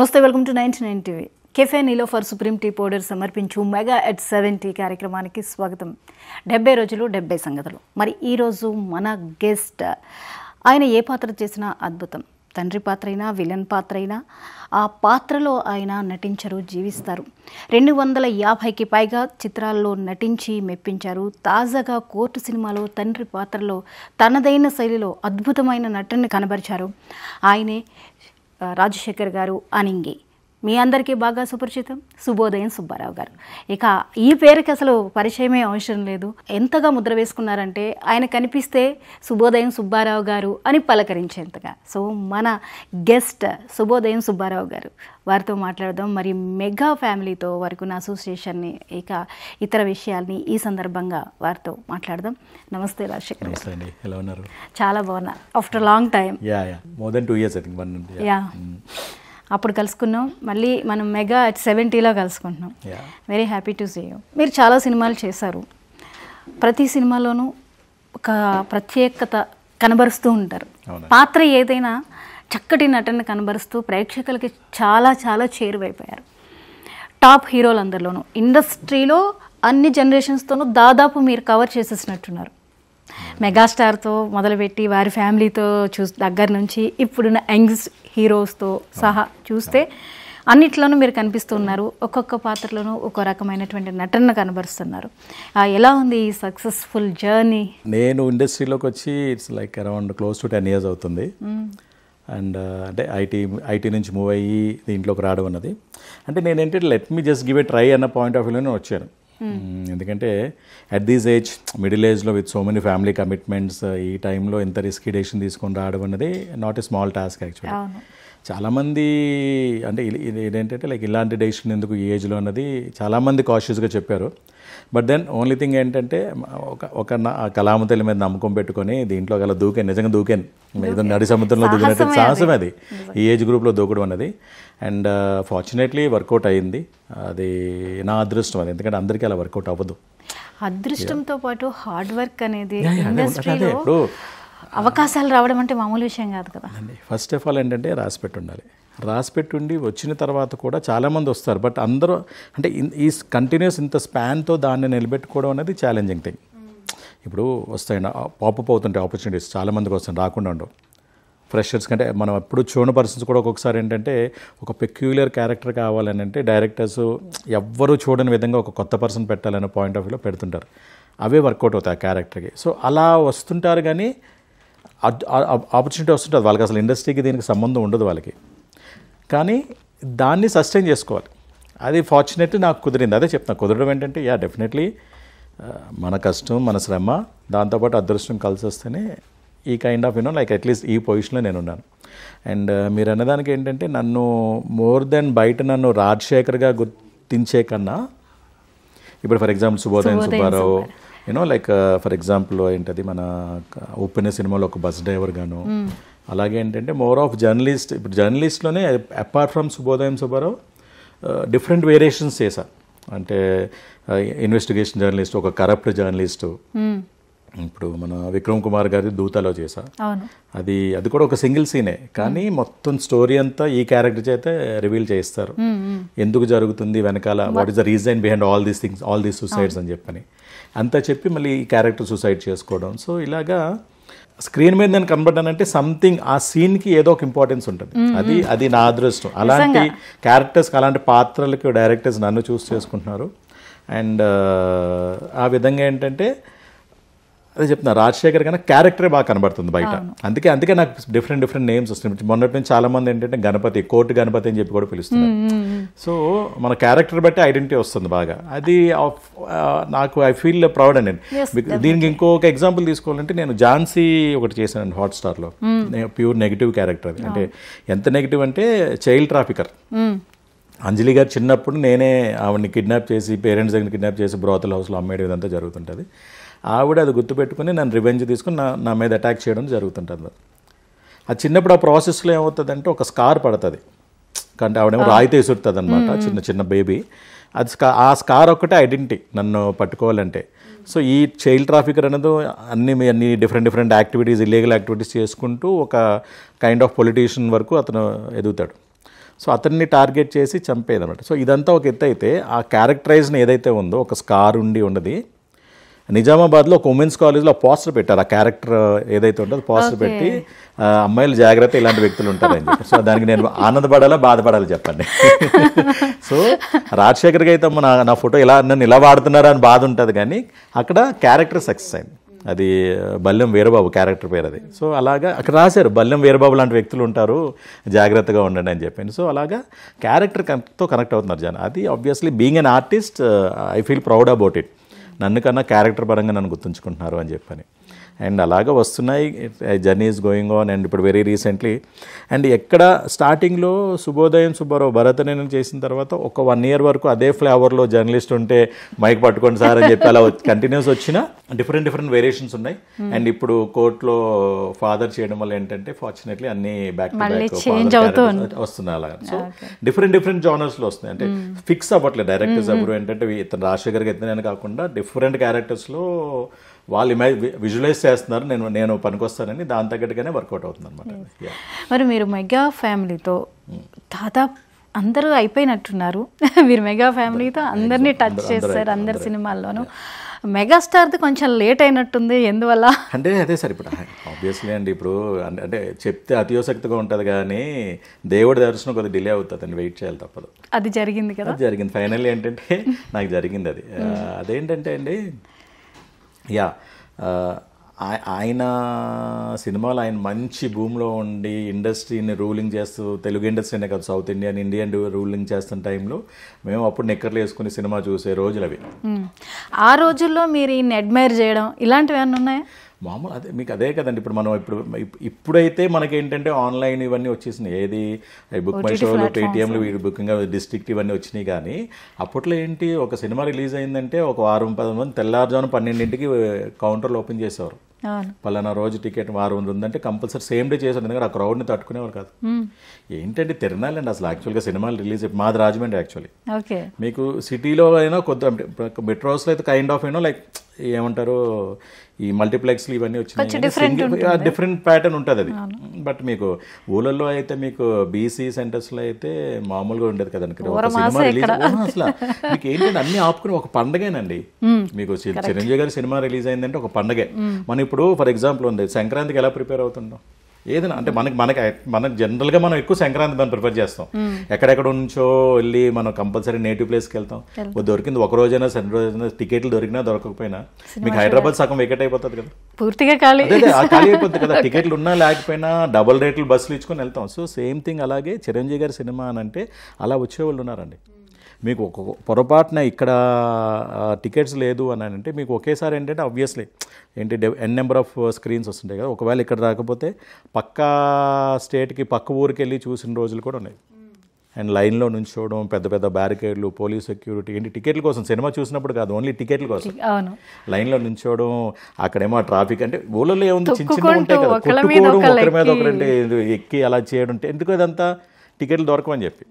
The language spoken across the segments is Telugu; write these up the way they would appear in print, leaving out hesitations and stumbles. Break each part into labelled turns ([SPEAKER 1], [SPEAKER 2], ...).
[SPEAKER 1] నమస్తే, welcome to 99 TV. Cafe Niloufer supreme tea powder సమర్పించు మెగా ఎట్ 70 కార్యక్రమానికి స్వాగతం. 70 రోజులు 70 సంగతులు. మరి ఈరోజు మన గెస్ట్ ఆయన ఏ పాత్ర చేసినా అద్భుతం. తండ్రి పాత్ర అయినా విలన్ పాత్ర అయినా ఆ పాత్రలో ఆయన నటించరు, జీవిస్తారు. 250కి పైగా చిత్రాల్లో నటించి మెప్పించారు. తాజాగా కోర్టు సినిమాలో తండ్రి పాత్రలో తనదైన శైలిలో అద్భుతమైన నటనని కనబరిచారు. ఆయనే రాజశేఖర్ గారు అనింగి. మీ అందరికీ బాగా సుపరిచితం శుభోదయం సుబ్బారావు గారు. ఇక ఈ పేరుకి అసలు పరిచయమే అవసరం లేదు. ఎంతగా ముద్ర వేసుకున్నారంటే ఆయన కనిపిస్తే శుభోదయం సుబ్బారావు గారు అని పలకరించేంతగా. సో మన గెస్ట్ శుభోదయం సుబ్బారావు గారు, వారితో మాట్లాడదాం. మరి మెగా ఫ్యామిలీతో వారికి ఉన్న అసోసియేషన్ని, ఇక ఇతర విషయాల్ని ఈ సందర్భంగా వారితో మాట్లాడదాం. నమస్తే రాజశేఖర్ గారు.
[SPEAKER 2] ఎలా ఉన్నారు?
[SPEAKER 1] చాలా బాగున్నా. After long time.
[SPEAKER 2] More than 2 years I think.
[SPEAKER 1] అప్పుడు కలుసుకున్నాం, మళ్ళీ మనం మెగా అట్ 70లో కలుసుకుంటున్నాం. Very happy to see you. మీరు చాలా సినిమాలు చేశారు. ప్రతి సినిమాలోనూ ఒక ప్రత్యేకత కనబరుస్తూ ఉంటారు. పాత్ర ఏదైనా చక్కటి నటన కనబరుస్తూ ప్రేక్షకులకి చాలా చాలా చేరువైపోయారు. టాప్ హీరోలందరిలోనూ, ఇండస్ట్రీలో అన్ని జనరేషన్స్తోనూ దాదాపు మీరు కవర్ చేసేసినట్టున్నారు. మెగాస్టార్తో మొదలుపెట్టి వారి ఫ్యామిలీతో దగ్గర నుంచి ఇప్పుడున్న యంగ్ హీరోస్తో సహా చూస్తే అన్నిట్లోనూ మీరు కనిపిస్తున్నారు. ఒక్కొక్క పాత్రలోనూ ఒక్కో రకమైనటువంటి నటన కనబరుస్తున్నారు. ఎలా ఉంది ఈ సక్సెస్ఫుల్ జర్నీ?
[SPEAKER 2] నేను ఇండస్ట్రీలోకి వచ్చి it's like around close to 10 years అవుతుంది. అండ్ అంటే ఐటీ నుంచి మూవ్ అయ్యి దీంట్లోకి రావడం అన్నది అంటే నేనేంటి let me just give a try అన్న పాయింట్ ఆఫ్ వ్యూలోనే వచ్చాను. ఎందుకంటే అట్ దీస్ ఏజ్, మిడిల్ ఏజ్లో with so many family commitments, ఈ టైంలో ఎంత రిస్కీ డెసిషన్ తీసుకొని రావడం అన్నది not a small task actually. చాలామంది అంటే ఇదేంటంటే లైక్ ఇలాంటి డెసిషన్ ఎందుకు ఈ ఏజ్లో అన్నది చాలామంది కాషియస్గా చెప్పారు. బట్ దెన్ ఓన్లీ థింగ్ ఏంటంటే ఒక కళామతల్లి మీద నమ్మకం పెట్టుకొని దీంట్లో గల నిజంగా దూకాను. ఏదో నడి సముద్రంలో దూకినట్టు సాహసం అది, ఈ ఏజ్ గ్రూప్లో దూకడం అన్నది. అండ్ ఫార్చునేట్లీ వర్కౌట్ అయ్యింది. అది నా అదృష్టం అది, ఎందుకంటే అందరికీ అలా వర్కౌట్ అవ్వదు.
[SPEAKER 1] అదృష్టంతో పాటు హార్డ్ వర్క్ అనేది ఇండస్ట్రీలో అవకాశాలు రావడం అంటే మామూలు విషయం కాదు కదా.
[SPEAKER 2] ఫస్ట్ ఆఫ్ ఆల్ ఏంటంటే రాసిపెట్టి ఉండాలి. రాసిపెట్టుండి వచ్చిన తర్వాత కూడా చాలామంది వస్తారు. బట్ అందరూ అంటే ఈ కంటిన్యూస్ ఇంత స్పాన్తో దాన్ని నిలబెట్టుకోవడం అనేది ఛాలెంజింగ్ థింగ్. ఇప్పుడు వస్తాయండి, పాపప్ అవుతుంటాయి ఆపర్చునిటీస్, చాలామందికి వస్తాయి, రాకుండా ఉండవు. ఫ్రెషర్స్ కంటే మనం ఎప్పుడు చూడని పర్సన్స్ కూడా ఒక్కొక్కసారి ఏంటంటే ఒక పెక్యులర్ క్యారెక్టర్ కావాలని అంటే డైరెక్టర్స్ ఎవ్వరూ చూడని విధంగా ఒక కొత్త పర్సన్ పెట్టాలనే పాయింట్ ఆఫ్ వ్యూలో పెడుతుంటారు. అవే వర్కౌట్ అవుతాయి ఆ క్యారెక్టర్కి. సో అలా వస్తుంటారు, కానీ ఆపర్చునిటీ వస్తుంటుంది వాళ్ళకి. అసలు ఇండస్ట్రీకి దీనికి సంబంధం ఉండదు వాళ్ళకి, కానీ దాన్ని సస్టైన్ చేసుకోవాలి. అది ఫార్చునేట్లీ నాకు కుదిరింది. అదే చెప్తున్నా, కుదరడం ఏంటంటే డెఫినెట్లీ మన కష్టం, మన శ్రమ, దాంతోపాటు అదృష్టం కలిసి వస్తేనే ఈ కైండ్ ఆఫ్ లైక్ అట్లీస్ట్ ఈ పొజిషన్లో నేను ఉన్నాను. అండ్ మీరు అన్నదానికి ఏంటంటే నన్ను మోర్ దెన్ బయట నన్ను రాజశేఖర్గా గుర్తించే కన్నా ఇప్పుడు ఫర్ ఎగ్జాంపుల్ శుభోదయం సుబ్బారావు, లైక్ ఫర్ ఎగ్జాంపుల్ ఏంటది మన ఉప్పెన సినిమాలో ఒక బస్ డ్రైవర్ గాను, అలాగే ఏంటంటే మోర్ ఆఫ్ జర్నలిస్ట్. ఇప్పుడు జర్నలిస్ట్లోనే అపార్ట్ ఫ్రమ్ శుభోదయం సుబ్బారావు డిఫరెంట్ వేరియేషన్స్ చేశా. అంటే ఇన్వెస్టిగేషన్ జర్నలిస్ట్, ఒక కరప్ట్ జర్నలిస్టు. ఇప్పుడు మన విక్రమ్ కుమార్ గారి దూతలో చేశా. అది కూడా ఒక సింగిల్ సీనే, కానీ మొత్తం స్టోరీ అంతా ఈ క్యారెక్టర్ చేత రివీల్ చేస్తారు. ఎందుకు జరుగుతుంది వెనకాల, what is the reason behind all these things, all these suicides అని చెప్పని అంతా చెప్పి మళ్ళీ ఈ క్యారెక్టర్ సూసైడ్ చేసుకోవడం. సో ఇలాగా స్క్రీన్ మీద నేను కనబడ్డానంటే సంథింగ్ ఆ సీన్కి ఏదో ఒక ఇంపార్టెన్స్ ఉంటుంది. అది నా అదృష్టం. అలాంటి క్యారెక్టర్స్కి, అలాంటి పాత్రలకి డైరెక్టర్స్ నన్ను చూస్ చేసుకుంటున్నారు. అండ్ ఆ విధంగా ఏంటంటే అదే చెప్తున్నా, రాజశేఖర్ కన్నా క్యారెక్టరే బాగా కనబడుతుంది బయట. అందుకే నాకు డిఫరెంట్ నేమ్స్ వస్తున్నాయి. మొన్నటి నుంచి చాలా మంది ఏంటంటే గణపతి, కోర్టు గణపతి అని చెప్పి కూడా పిలుస్తున్నారు. సో మన క్యారెక్టర్ బట్టి ఐడెంటిటీ వస్తుంది బాగా. అది నాకు ఐ ఫీల్ ప్రౌడ్ అండి. దీనికి ఇంకొక ఎగ్జాంపుల్ తీసుకోవాలంటే నేను ఝాన్సీ ఒకటి చేశాను హాట్‌స్టార్లో. ప్యూర్ నెగిటివ్ క్యారెక్టర్ అది. అంటే ఎంత నెగిటివ్ అంటే చైల్డ్ ట్రాఫికర్. అంజలి గారు చిన్నప్పుడు నేనే ఆవిడని కిడ్నాప్ చేసి, పేరెంట్స్ దగ్గర కిడ్నాప్ చేసి బ్రోతల్ హౌస్లో అమ్మేయడం ఇదంతా జరుగుతుంటుంది. ఆవిడ అది గుర్తుపెట్టుకుని నన్ను రివెంజ్ తీసుకుని నా మీద అటాక్ చేయడం జరుగుతుంటుంది. అది చిన్నప్పుడు ఆ ప్రాసెస్లో ఏమవుతుందంటే ఒక స్కార్ పడుతుంది, అంటే ఆవిడేమో రాయితే విసురుతుంది అనమాట, చిన్న బేబీ. అది ఆ స్కార్ ఒక్కటే ఐడెంటిటీ నన్ను పట్టుకోవాలంటే. సో ఈ చైల్డ్ ట్రాఫికర్ అనేది అన్ని డిఫరెంట్ యాక్టివిటీస్, ఇల్లీగల్ యాక్టివిటీస్ చేసుకుంటూ ఒక కైండ్ ఆఫ్ పొలిటీషియన్ వరకు అతను ఎదుగుతాడు. సో అతన్ని టార్గెట్ చేసి చంపేది అనమాట. సో ఇదంతా ఒక ఎత్తు అయితే, ఆ క్యారెక్టరైజ్ని ఏదైతే ఉందో ఒక స్కార్ ఉండి ఉన్నది, నిజామాబాద్లో ఒక ఉమెన్స్ కాలేజ్లో పోస్టర్ పెట్టారు. ఆ క్యారెక్టర్ ఏదైతే ఉంటుందో పోస్టర్ పెట్టి అమ్మాయిలు జాగ్రత్త ఇలాంటి వ్యక్తులు ఉంటారని చెప్పి. సో దానికి నేను ఆనందపడాలా బాధపడాలి చెప్పండి. సో రాజశేఖర్కి అయితే నా ఫోటో నన్ను ఇలా వాడుతున్నారా అని బాధ ఉంటుంది, కానీ అక్కడ క్యారెక్టర్ సక్సెస్ అయింది. అది బల్లెం వీరబాబు క్యారెక్టర్ పేరు అది. సో అలాగా అక్కడ రాశారు, బల్లెం వీరబాబు లాంటి వ్యక్తులు ఉంటారు, జాగ్రత్తగా ఉండండి అని చెప్పాను. సో అలాగా క్యారెక్టర్తో కనెక్ట్ అవుతున్నారు జనం. అది obviously being an artist I feel proud about it. నన్ను కన్నా క్యారెక్టర్ పరంగా నన్ను గుర్తుంచుకుంటున్నారు అని చెప్పని. అండ్ అలాగా వస్తున్నాయి, journey is going on. And ఇప్పుడు వెరీ రీసెంట్లీ అండ్ ఎక్కడ స్టార్టింగ్లో శుభోదయం సుబ్బారావు భరత్ నేను చేసిన తర్వాత ఒక 1 year వరకు అదే ఫ్లేవర్లో జర్నలిస్ట్ ఉంటే మైక్ పట్టుకోండి సార్ అని చెప్పి అలా కంటిన్యూస్ వచ్చిన డిఫరెంట్ వేరియేషన్స్ ఉన్నాయి. అండ్ ఇప్పుడు కోర్టులో ఫాదర్ చేయడం వల్ల ఏంటంటే ఫార్చునేట్లీ అన్ని బ్యాక్ టు బ్యాక్ వస్తున్నాయి అలాగా. సో డిఫరెంట్ జానర్స్లో వస్తున్నాయి. అంటే ఫిక్స్ అవ్వట్లేదు డైరెక్టర్స్ ఎవరు ఏంటంటే ఇతను రాజశేఖర్కి ఎత్తునని కాకుండా డిఫరెంట్ క్యారెక్టర్స్లో వాళ్ళు విజువలైజ్ చేస్తున్నారు, నేను పనికొస్తానని, దాని తగ్గట్టుగానే వర్కౌట్ అవుతుంది అనమాట.
[SPEAKER 1] మరి మీరు మెగా ఫ్యామిలీతో దాదాపు అందరూ అయిపోయినట్టున్నారు. మీరు మెగా ఫ్యామిలీతో అందరినీ టచ్ చేస్తారు అందరి సినిమాల్లోనూ. మెగాస్టార్ది కొంచెం లేట్ అయినట్టుంది, ఎందువల్ల
[SPEAKER 2] అంటే అదే సార్ ఇప్పుడు ఆబ్వియస్లీ అండి. ఇప్పుడు అంటే చెప్తే అతియోశక్తిగా ఉంటుంది, కానీ దేవుడి దర్శనం కొద్దిగా డిలే అవుతుంది అండి, వెయిట్ చేయాలి తప్పదు.
[SPEAKER 1] అది జరిగింది కదా,
[SPEAKER 2] జరిగింది ఫైనల్లీ ఏంటంటే నాకు జరిగింది అది. అదేంటంటే అండి ఆయన సినిమాలు ఆయన మంచి భూమిలో ఉండి ఇండస్ట్రీని రూలింగ్ చేస్తూ, తెలుగు ఇండస్ట్రీనే కాదు సౌత్ ఇండియన్ రూలింగ్ చేస్తున్న టైంలో మేము అప్పుడు నిక్కర్లు వేసుకుని సినిమా చూసే రోజులు అవి.
[SPEAKER 1] ఆ రోజుల్లో మీరు ఈయన్ని అడ్మైర్ చేయడం ఇలాంటివి ఏమన్నా ఉన్నాయా?
[SPEAKER 2] మామూలు అదే మీకు అదే కదండి. ఇప్పుడు మనం ఇప్పుడైతే మనకి ఏంటంటే ఆన్లైన్ ఇవన్నీ వచ్చేసినాయి, ఏది బుక్ మై షోలు, పేటిఎంలు, బుకింగ్ డిస్ట్రిక్ట్ ఇవన్నీ వచ్చినాయి. కానీ అప్పట్లో ఏంటి, ఒక సినిమా రిలీజ్ అయిందంటే ఒక 6-10 మంది తెల్లారుజామున 12ంటికి కౌంటర్లు ఓపెన్ చేసేవారు. పలానా రోజు టికెట్ వారం ఉందంటే కంపల్సరీ సేమ్ డే చేశారు, ఎందుకంటే ఆ క్రౌడ్ని తట్టుకునేవారు కాదు. ఏంటంటే తిరణాలండి అసలు యాక్చువల్గా సినిమాలు రిలీజ్ మాది రాజమండ్రి యాక్చువల్లీ. మీకు సిటీలో అయినా కొద్ది మెట్రోస్లో అయితే కైండ్ ఆఫ్ లైక్ ఏమంటారు, ఈ మల్టీప్లెక్స్లు ఇవన్నీ వచ్చినాయి, డిఫరెంట్ ప్యాటర్న్ ఉంటుంది అది. బట్ మీకు ఊళ్ళల్లో అయితే మీకు బీసీ సెంటర్స్లో అయితే మామూలుగా ఉండేది కదండి. సినిమా రిలీజ్ అసలు మీకు ఏంటంటే అన్ని ఆపుకుని ఒక పండగేనండి. మీకు చిరంజీవి గారి సినిమా రిలీజ్ అయిందంటే ఒక పండగే. మనం ఇప్పుడు ఫర్ ఎగ్జాంపుల్ ఉంది, సంక్రాంతికి ఎలా ప్రిపేర్ అవుతుంటాం ఏదైనా అంటే మనకి జనరల్గా మనం ఎక్కువ సంక్రాంతి మనం ప్రిఫర్ చేస్తాం. ఎక్కడెక్కడ నుంచో వెళ్ళి మనం కంపల్సరీ నేటివ్ ప్లేస్కి వెళ్తాం. దొరికింది ఒక రోజైనా 2 రోజైనా టికెట్లు దొరికినా దొరకకపోయినా మీకు హైదరాబాద్ సగం వెకెట్ అయిపోతుంది కదా,
[SPEAKER 1] పూర్తిగా ఖాళీ
[SPEAKER 2] అయిపోతుంది కదా. టికెట్లు ఉన్నా లేకపోయినా డబుల్ రేట్లు బస్సులు ఇచ్చుకొని వెళ్తాం. సో సేమ్ థింగ్ అలాగే చిరంజీవి గారి సినిమా అని అంటే అలా వచ్చేవాళ్ళు ఉన్నారండి. మీకు ఒక పొరపాటున ఇక్కడ టికెట్స్ లేదు అని అంటే మీకు ఒకేసారి ఏంటంటే ఆబ్వియస్లీ ఏంటి నెంబర్ ఆఫ్ స్క్రీన్స్ వస్తుంటాయి కదా. ఒకవేళ ఇక్కడ రాకపోతే పక్కా స్టేట్కి పక్క ఊరికి వెళ్ళి చూసిన రోజులు కూడా ఉన్నాయి. అండ్ లైన్లో నుంచి చూడడం, పెద్ద బ్యారికేడ్లు, పోలీస్ సెక్యూరిటీ, ఏంటి టికెట్ల కోసం, సినిమా చూసినప్పుడు కాదు ఓన్లీ టికెట్ల కోసం లైన్లో నుంచోవడం. అక్కడేమో ట్రాఫిక్ అంటే ఊళ్ళలో ఏముంది, చిన్న ఉంటాయి కదా, కొట్టుకోవడం, ఒకరి మీద ఒకరంటే ఎక్కి అలా చేయడం. ఎందుకు అదంతా టికెట్లు దొరకమని చెప్పి.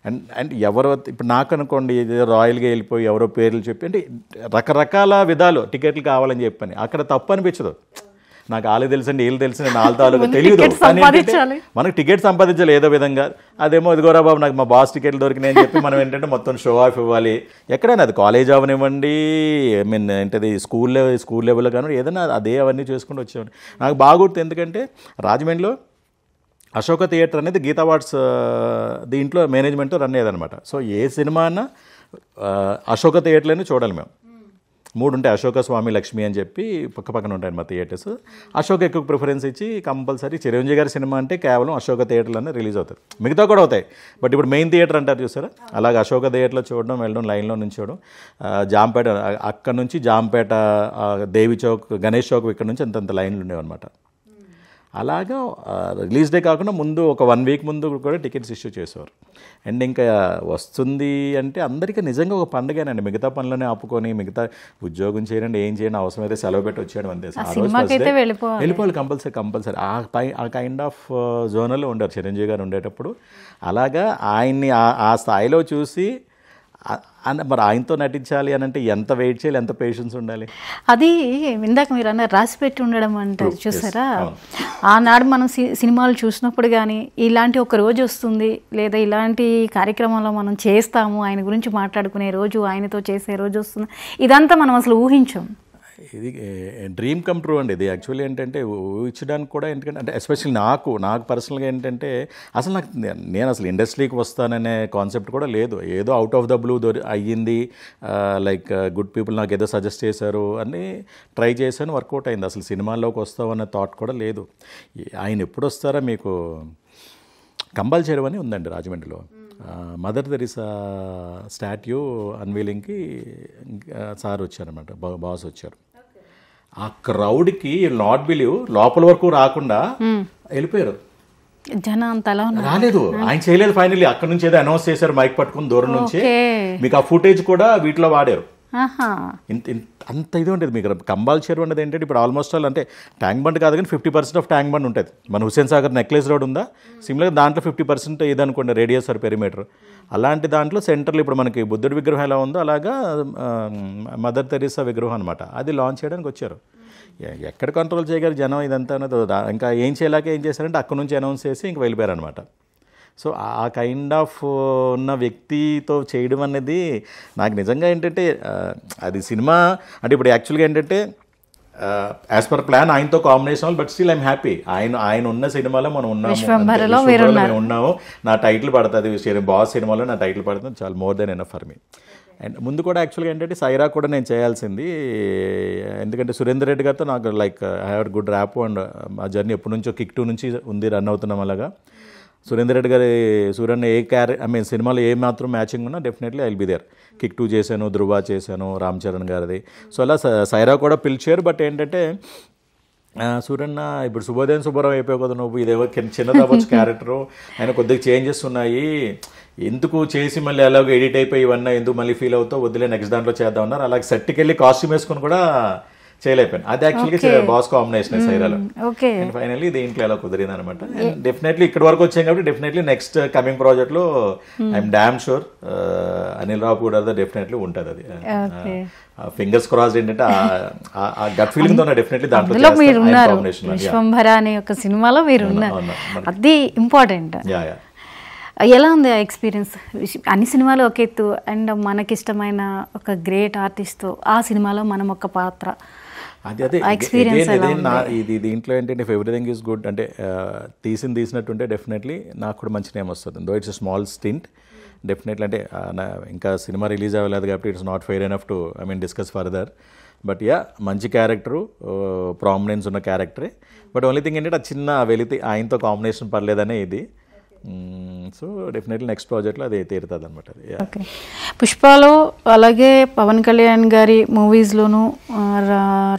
[SPEAKER 2] అండ్ ఎవరో ఇప్పుడు నాకు అనుకోండి రాయల్గా వెళ్ళిపోయి ఎవరో పేర్లు చెప్పి అంటే రకరకాల విధాలు టికెట్లు కావాలని చెప్పని అక్కడ తప్పు అనిపించదు. నాకు వాళ్ళకి తెలుసండి వీళ్ళు తెలిసి నేను వాళ్ళతో తెలియదు, మనకు టికెట్ సంపాదించాలి ఏదో విధంగా. అదేమో ఇదిగోరా బాబు నాకు మా బాస్ టికెట్లు దొరికినాయి అని చెప్పి మనం ఏంటంటే మొత్తం షో ఆఫ్ ఇవ్వాలి. ఎక్కడైనా అది కాలేజ్ అవనివ్వండి, ఐ మీన్ ఏంటది స్కూల్ లెవెల్లో కానీ ఏదైనా అదే అవన్నీ చేసుకుంటూ వచ్చేవాడిని. నాకు బాగా గుర్తు, ఎందుకంటే రాజమండ్రిలో అశోక థియేటర్ అనేది గీతా అవార్డ్స్ దీంట్లో మేనేజ్మెంట్ రన్ అయ్యేదనమాట. సో ఏ సినిమా అన్నా అశోక థియేటర్లోనే చూడాలి మేము. 3 ఉంటాయి, అశోక, స్వామి, లక్ష్మి అని చెప్పి పక్కన ఉంటాయి మా థియేటర్స్. అశోక్ ఎక్కువ ప్రిఫరెన్స్ ఇచ్చి కంపల్సరీ చిరంజీవి గారి సినిమా అంటే కేవలం అశోక థియేటర్లోనే రిలీజ్ అవుతుంది, మిగతా కూడా అవుతాయి. బట్ ఇప్పుడు మెయిన్ థియేటర్ అంటారు చూసారా, అలాగే అశోక థియేటర్లో చూడడం, వెళ్ళడం, లైన్లో నుంచోవడం. జాంపేట అక్కడ నుంచి జాంపేట, దేవి చౌక్, గణేష్ చౌక్ ఇక్కడ నుంచి అంతంత లైన్లు ఉండేవన్నమాట. అలాగా రిలీజ్ డే కాకుండా ముందు ఒక 1 week ముందు కూడా టికెట్స్ ఇష్యూ చేసేవారు. అండ్ ఇంకా వస్తుంది అంటే అందరికీ నిజంగా ఒక పండుగేనండి. మిగతా పనులనే ఆపుకొని మిగతా ఉద్యోగం చేయండి, ఏం చేయండి, అవసరమైతే సెలవు పెట్టి వచ్చేయడం అంతే. వెళ్ళిపోవాలి కంపల్సరీ. ఆ కైండ్ ఆఫ్ జోనల్లో ఉండారు చిరంజీవి గారు ఉండేటప్పుడు. అలాగా ఆయన్ని ఆ స్థాయిలో చూసి మరి ఆయనతో నటించాలి అని అంటే ఎంత వెయిట్ చేయాలి, ఎంత పేషెన్స్ ఉండాలి.
[SPEAKER 1] అది ఇందాక మీరు అన్న రాసి పెట్టి ఉండడం అంటారు చూసారా, ఆనాడు మనం సినిమాలు చూసినప్పుడు కానీ ఇలాంటి ఒక రోజు వస్తుంది లేదా ఇలాంటి కార్యక్రమంలో మనం చేస్తాము, ఆయన గురించి మాట్లాడుకునే రోజు, ఆయనతో చేసే రోజు వస్తుంది, ఇదంతా మనం అసలు ఊహించాం.
[SPEAKER 2] ఇది డ్రీమ్ కమ్ ట్రూ అండి. ఇది యాక్చువల్లీ ఏంటంటే ఊహించడానికి కూడా, ఎందుకంటే అంటే ఎస్పెషల్లీ నాకు పర్సనల్గా ఏంటంటే అసలు నేను అసలు ఇండస్ట్రీకి వస్తాననే కాన్సెప్ట్ కూడా లేదు. ఏదో అవుట్ ఆఫ్ ద బ్లూ అయ్యింది, లైక్ గుడ్ పీపుల్ నాకు ఏదో సజెస్ట్ చేశారు అని ట్రై చేశాను, వర్కౌట్ అయింది. అసలు సినిమాల్లోకి వస్తామనే థాట్ కూడా లేదు. ఆయన ఎప్పుడు వస్తారో, మీకు కంబాల్ చెరువు అని ఉందండి రాజమండ్రిలో, మదర్ తెరీసా స్టాట్యూ అన్వీలింగ్కి సార్ వచ్చారనమాట, బాస్ వచ్చారు. ఆ క్రౌడ్కి నాట్ బిలీవ్ లోపల వరకు రాకుండా వెళ్ళిపోయారు.
[SPEAKER 1] జనం అంతలా
[SPEAKER 2] రాలేదు, ఆయన చేయలేదు. ఫైనల్లీ అక్కడ నుంచి ఏదో అనౌన్స్ చేశారు మైక్ పట్టుకుని దూరం నుంచి. మీకు ఆ ఫుటేజ్ కూడా వీటిలో వాడారు. అంత ఇది ఉంటుంది మీకు. కంబాల్ చెరువు అనేది ఏంటంటే ఇప్పుడు ఆల్మోస్ట్ ఆల్ అంటే ట్యాంక్ బండ్ కాదు కానీ 50% ఆఫ్ ట్యాంక్ బండ్ ఉంటుంది. మన హుస్సేన్ సాగర్ నెక్లెస్ రోడ్ ఉందా, సిమ్లర్ దాంట్లో 50% ఇదనుకోండి రేడియస్ ఆర్ పెరిమీటర్. అలాంటి దాంట్లో సెంటర్లో ఇప్పుడు మనకి బుద్ధుడి విగ్రహం ఎలా ఉందో అలాగా మదర్ తెరీసా విగ్రహం అనమాట, అది లాంచ్ చేయడానికి వచ్చారు. ఎక్కడ కంట్రోల్ చేయగలరు జనం ఇదంతా అనేది. ఇంకా ఏం చేయలేక ఏం చేశారంటే అక్కడ నుంచి అనౌన్స్ చేసి ఇంక వెళ్ళిపోయారు అనమాట. సో ఆ కైండ్ ఆఫ్ ఉన్న వ్యక్తితో చేయడం అనేది నాకు నిజంగా ఏంటంటే అది సినిమా అంటే ఇప్పుడు యాక్చువల్గా ఏంటంటే యాజ్ పర్ ప్లాన్ ఆయనతో combination, but still I'm happy. ఆయన ఉన్న సినిమాలో మనం ఉన్నాము. నా టైటిల్ పడుతుంది, బాస్ సినిమాలో నా టైటిల్ పడుతుంది, చాలా more than enough for me. And ముందు కూడా యాక్చువల్గా ఏంటంటే సైరా కూడా నేను చేయాల్సింది, ఎందుకంటే సురేందర్ రెడ్డి గారితో నాకు like I have good rap and మా జర్నీ ఎప్పటి నుంచో కిక్ 2 నుంచి ఉంది, రన్ అవుతున్నాం. అలాగా సురేందర్ రెడ్డి గారి సూర్యన్న సినిమాలో ఏ మాత్రం మ్యాచింగ్ ఉన్నా definitely I will be there. Kick 2 చేశాను, ధృవ చేశాను, రామ్ చరణ్ గారిది. సో అలా సైరా కూడా పిలిచారు. బట్ ఏంటంటే సూర్యన్న ఇప్పుడు శుభోదయం శుభ్రం అయిపోయావు కదా నువ్వు, ఇదేవో చిన్నదావచ్చు క్యారెక్టరు, ఆయన కొద్దిగా చేంజెస్ ఉన్నాయి, ఎందుకు చేసి మళ్ళీ అలాగే ఎడిట్ అయిపోయి ఇవన్నీ ఎందుకు మళ్ళీ ఫీల్ అవుతావు, వద్దులే నెక్స్ట్ దాంట్లో చేద్దాం అన్నారు. అలాగే సెట్కి వెళ్ళి కాస్ట్యూమ్ వేసుకుని కూడా చేయలేకపోయాను. అది యాక్చువల్గా బాస్ కాంబినేషన్ సైరాలో. అండ్ ఫైనల్లీ దీంట్లో ఎలా కుదిరింది అనమాట. డెఫినెట్లీ ఇక్కడ వరకు వచ్చాం కాబట్టి డెఫినెట్లీ నెక్స్ట్ కమింగ్ ప్రాజెక్ట్లో ఐఎమ్ డామ్ షూర్ అనిల్ రావు కూడా డెఫినెట్లీ ఉంటుంది. అది ఫింగర్స్ క్రాస్ ఏంటంటే ఆ గట్ ఫీలింగ్ తో డెఫినెట్లీ దాంట్లో
[SPEAKER 1] విశ్వంభర అనే ఒక సినిమాలో మీరు ఉన్నారు, అది ఇంపార్టెంట్. ఎలా ఉంది ఆ ఎక్స్పీరియన్స్? అన్ని సినిమాలు ఒక ఎత్తు, అండ్ మనకిష్టమైన ఒక గ్రేట్ ఆర్టిస్ట్తో ఆ సినిమాలో మనం ఒక పాత్ర,
[SPEAKER 2] ఇది దీంట్లో ఏంటంటే ఎవ్రీథింగ్ ఈజ్ గుడ్ అంటే తీసినట్టుంటే డెఫినెట్లీ నాకు కూడా మంచి నేమ్ వస్తుంది. Though it's small stint definitely. అంటే ఇంకా సినిమా రిలీజ్ అవ్వలేదు కాబట్టి it's not fair enough to discuss further. But మంచి క్యారెక్టరు, ప్రామినెన్స్ ఉన్న క్యారెక్టరే. బట్ ఓన్లీ థింగ్ ఏంటంటే అది చిన్న వెళితే ఆయనతో కాంబినేషన్ పర్లేదనే ఇది. సో డెఫినెట్లీ నెక్స్ట్ ప్రాజెక్ట్లో అది తీరుతుంది అనమాట.
[SPEAKER 1] ఓకే, పుష్పలో అలాగే పవన్ కళ్యాణ్ గారి మూవీస్లోను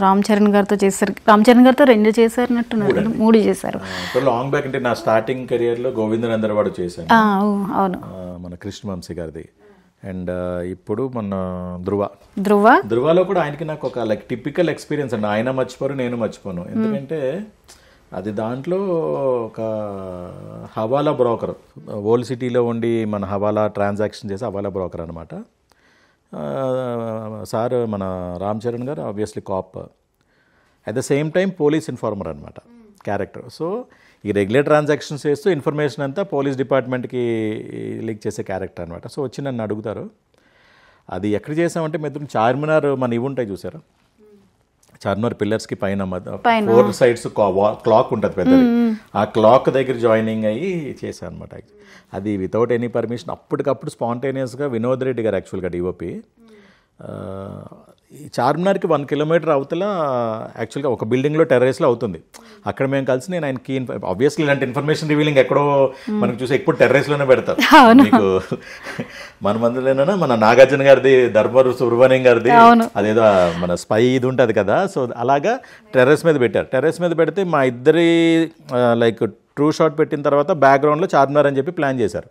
[SPEAKER 1] రామ్ చరణ్ గారితో చేశారు. రామ్ చరణ్ గారితో 2 చేశారన్నట్టున్నారు, 3 చేశారు.
[SPEAKER 2] లాంగ్ బ్యాక్ అంటే నా స్టార్టింగ్ కెరియర్లో గోవిందనందరవాడు చేశాను.
[SPEAKER 1] అవును,
[SPEAKER 2] మన కృష్ణవంశీ గారిది. అండ్ ఇప్పుడు మన ధృవలో కూడా ఆయనకి నాకు ఒక లైక్ టిపికల్ ఎక్స్పీరియన్స్ అండి. ఆయన మర్చిపోరు, నేను మర్చిపోను. ఎందుకంటే అది దాంట్లో ఒక హవాలా బ్రోకర్, ఓల్డ్ సిటీలో ఉండి మన హవాలా ట్రాన్సాక్షన్ చేసి హవాలా బ్రోకర్ అనమాట. సార్ మన రామ్ చరణ్ గారు obviously cop, at the same time police informer అనమాట క్యారెక్టర్. సో ఈ రెగ్యులర్ ట్రాన్సాక్షన్స్ చేస్తూ ఇన్ఫర్మేషన్ అంతా పోలీస్ డిపార్ట్మెంట్కి లీక్ చేసే క్యారెక్టర్ అనమాట. సో వచ్చి నన్ను అడుగుతారు, అది ఎక్కడ చేసామంటే మేము చార్మినార్ మన ఇవి ఉంటాయి చూసారా, చార్మినార్ పిల్లర్స్కి పైన 4 sides క్లాక్ ఉంటుంది పెద్దది, ఆ క్లాక్ దగ్గర జాయినింగ్ అయ్యి చేశాను అనమాట. అది వితౌట్ ఎనీ పర్మిషన్, అప్పటికప్పుడు స్పాంటేనియస్గా వినోద్ రెడ్డి గారు యాక్చువల్గా డిఓపి ఈ చార్మినార్కి 1 kilometer అవతల యాక్చువల్గా ఒక బిల్డింగ్లో టెర్రస్లో అవుతుంది. అక్కడ మేము కలిసి నేను ఆయన కీ ఆబ్వియస్లీ ఇలాంటి ఇన్ఫర్మేషన్ రివీలింగ్ ఎక్కడో మనకు చూసి ఎక్కువ టెర్రస్లోనే పెడతారు. మీకు మన మందులోనైనా మన నాగార్జున గారిది, ధర్మవరం సుబ్రహ్మణ్యం గారిది అదేదో మన స్పై ఇది ఉంటుంది కదా, సో అలాగా టెర్రస్ మీద పెట్టారు. టెర్రస్ మీద పెడితే మా ఇద్దరి లైక్ ట్రూ షాట్ పెట్టిన తర్వాత బ్యాక్గ్రౌండ్లో చార్మినార్ అని చెప్పి ప్లాన్ చేశారు.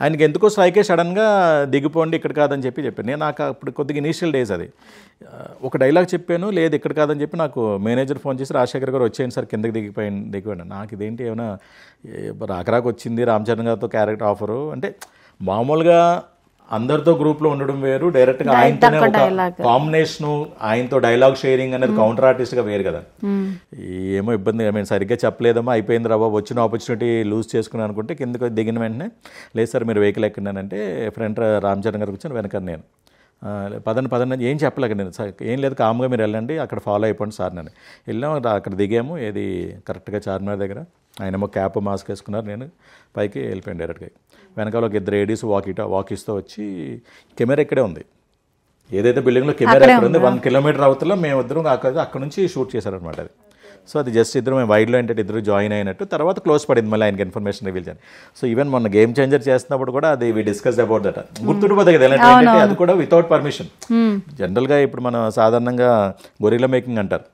[SPEAKER 2] ఆయనకి ఎందుకో స్ట్రైకే సడన్గా దిగిపోండి ఇక్కడ కాదని చెప్పాను. నేను నాకు అప్పుడు కొద్దిగా ఇనీషియల్ డేస్ అది ఒక డైలాగ్ చెప్పాను, లేదు ఇక్కడ కాదని చెప్పి నాకు మేనేజర్ ఫోన్ చేసి రాజశేఖర్ గారు వచ్చేయండి సార్ కిందకి దిగిపోయాను. నాకు ఇదేంటి ఏమైనా రాకరాకు వచ్చింది రామ్ చరణ్ గారితో క్యారెక్టర్ ఆఫరు అంటే మామూలుగా అందరితో గ్రూప్లో ఉండడం వేరు, డైరెక్ట్గా ఆయనతోనే ఒక కాంబినేషన్, ఆయనతో డైలాగ్ షేరింగ్ అనేది కౌంటర్ ఆర్టిస్ట్గా వేరు కదా. ఏమో ఇబ్బంది, సరిగ్గా చెప్పలేదమ్మా, అయిపోయింది రా బాబు, వచ్చిన ఆపర్చునిటీ లూజ్ చేసుకున్నాను అనుకుంటే కిందకి దిగిన వెంటనే లేదు సార్ మీరు వెహికల్ ఎక్కినానంటే ఫ్రంట్ రామ్ చరణ్ గారు కూర్చొని వెనక నేను పదండి ఏం చెప్పలేక నేను ఏం లేదు కామ్గా మీరు వెళ్ళండి అక్కడ ఫాలో అయిపోండి సార్ నేను వెళ్ళాము. అక్కడ దిగాము, ఏది కరెక్ట్గా చార్మినార్ దగ్గర. ఆయనేమో క్యాప్ మాస్క్ వేసుకున్నారు, నేను పైకి వెళ్ళిపోయాను డైరెక్ట్గా. వెనకాల ఒక ఇద్దరు లేడీస్ వాకిస్తూ వచ్చి కెమెరా ఇక్కడే ఉంది, ఏదైతే బిల్డింగ్లో కెమెరా ఎక్కడ ఉంది 1 కిలోమీటర్ అవతల మేము ఇద్దరం అక్కడ నుంచి షూట్ చేశారనమాట అది. సో అది జస్ట్ ఇద్దరు మేము వైడ్లో ఏంటంటే ఇద్దరు జాయిన్ అయినట్టు, తర్వాత క్లోజ్ పడింది మళ్ళీ ఆయనకి ఇన్ఫర్మేషన్ రివీల్ చేయండి. సో ఈవెన్ మొన్న గేమ్ చేంజర్ చేస్తున్నప్పుడు కూడా అది వి డిస్కస్ అబౌట్ దట్, గుర్తుండిపోతుంది కదా ఎలాంటి, అది కూడా వితౌట్ పర్మిషన్. జనరల్గా ఇప్పుడు మనం సాధారణంగా గొరిల్లా మేకింగ్ అంటారు,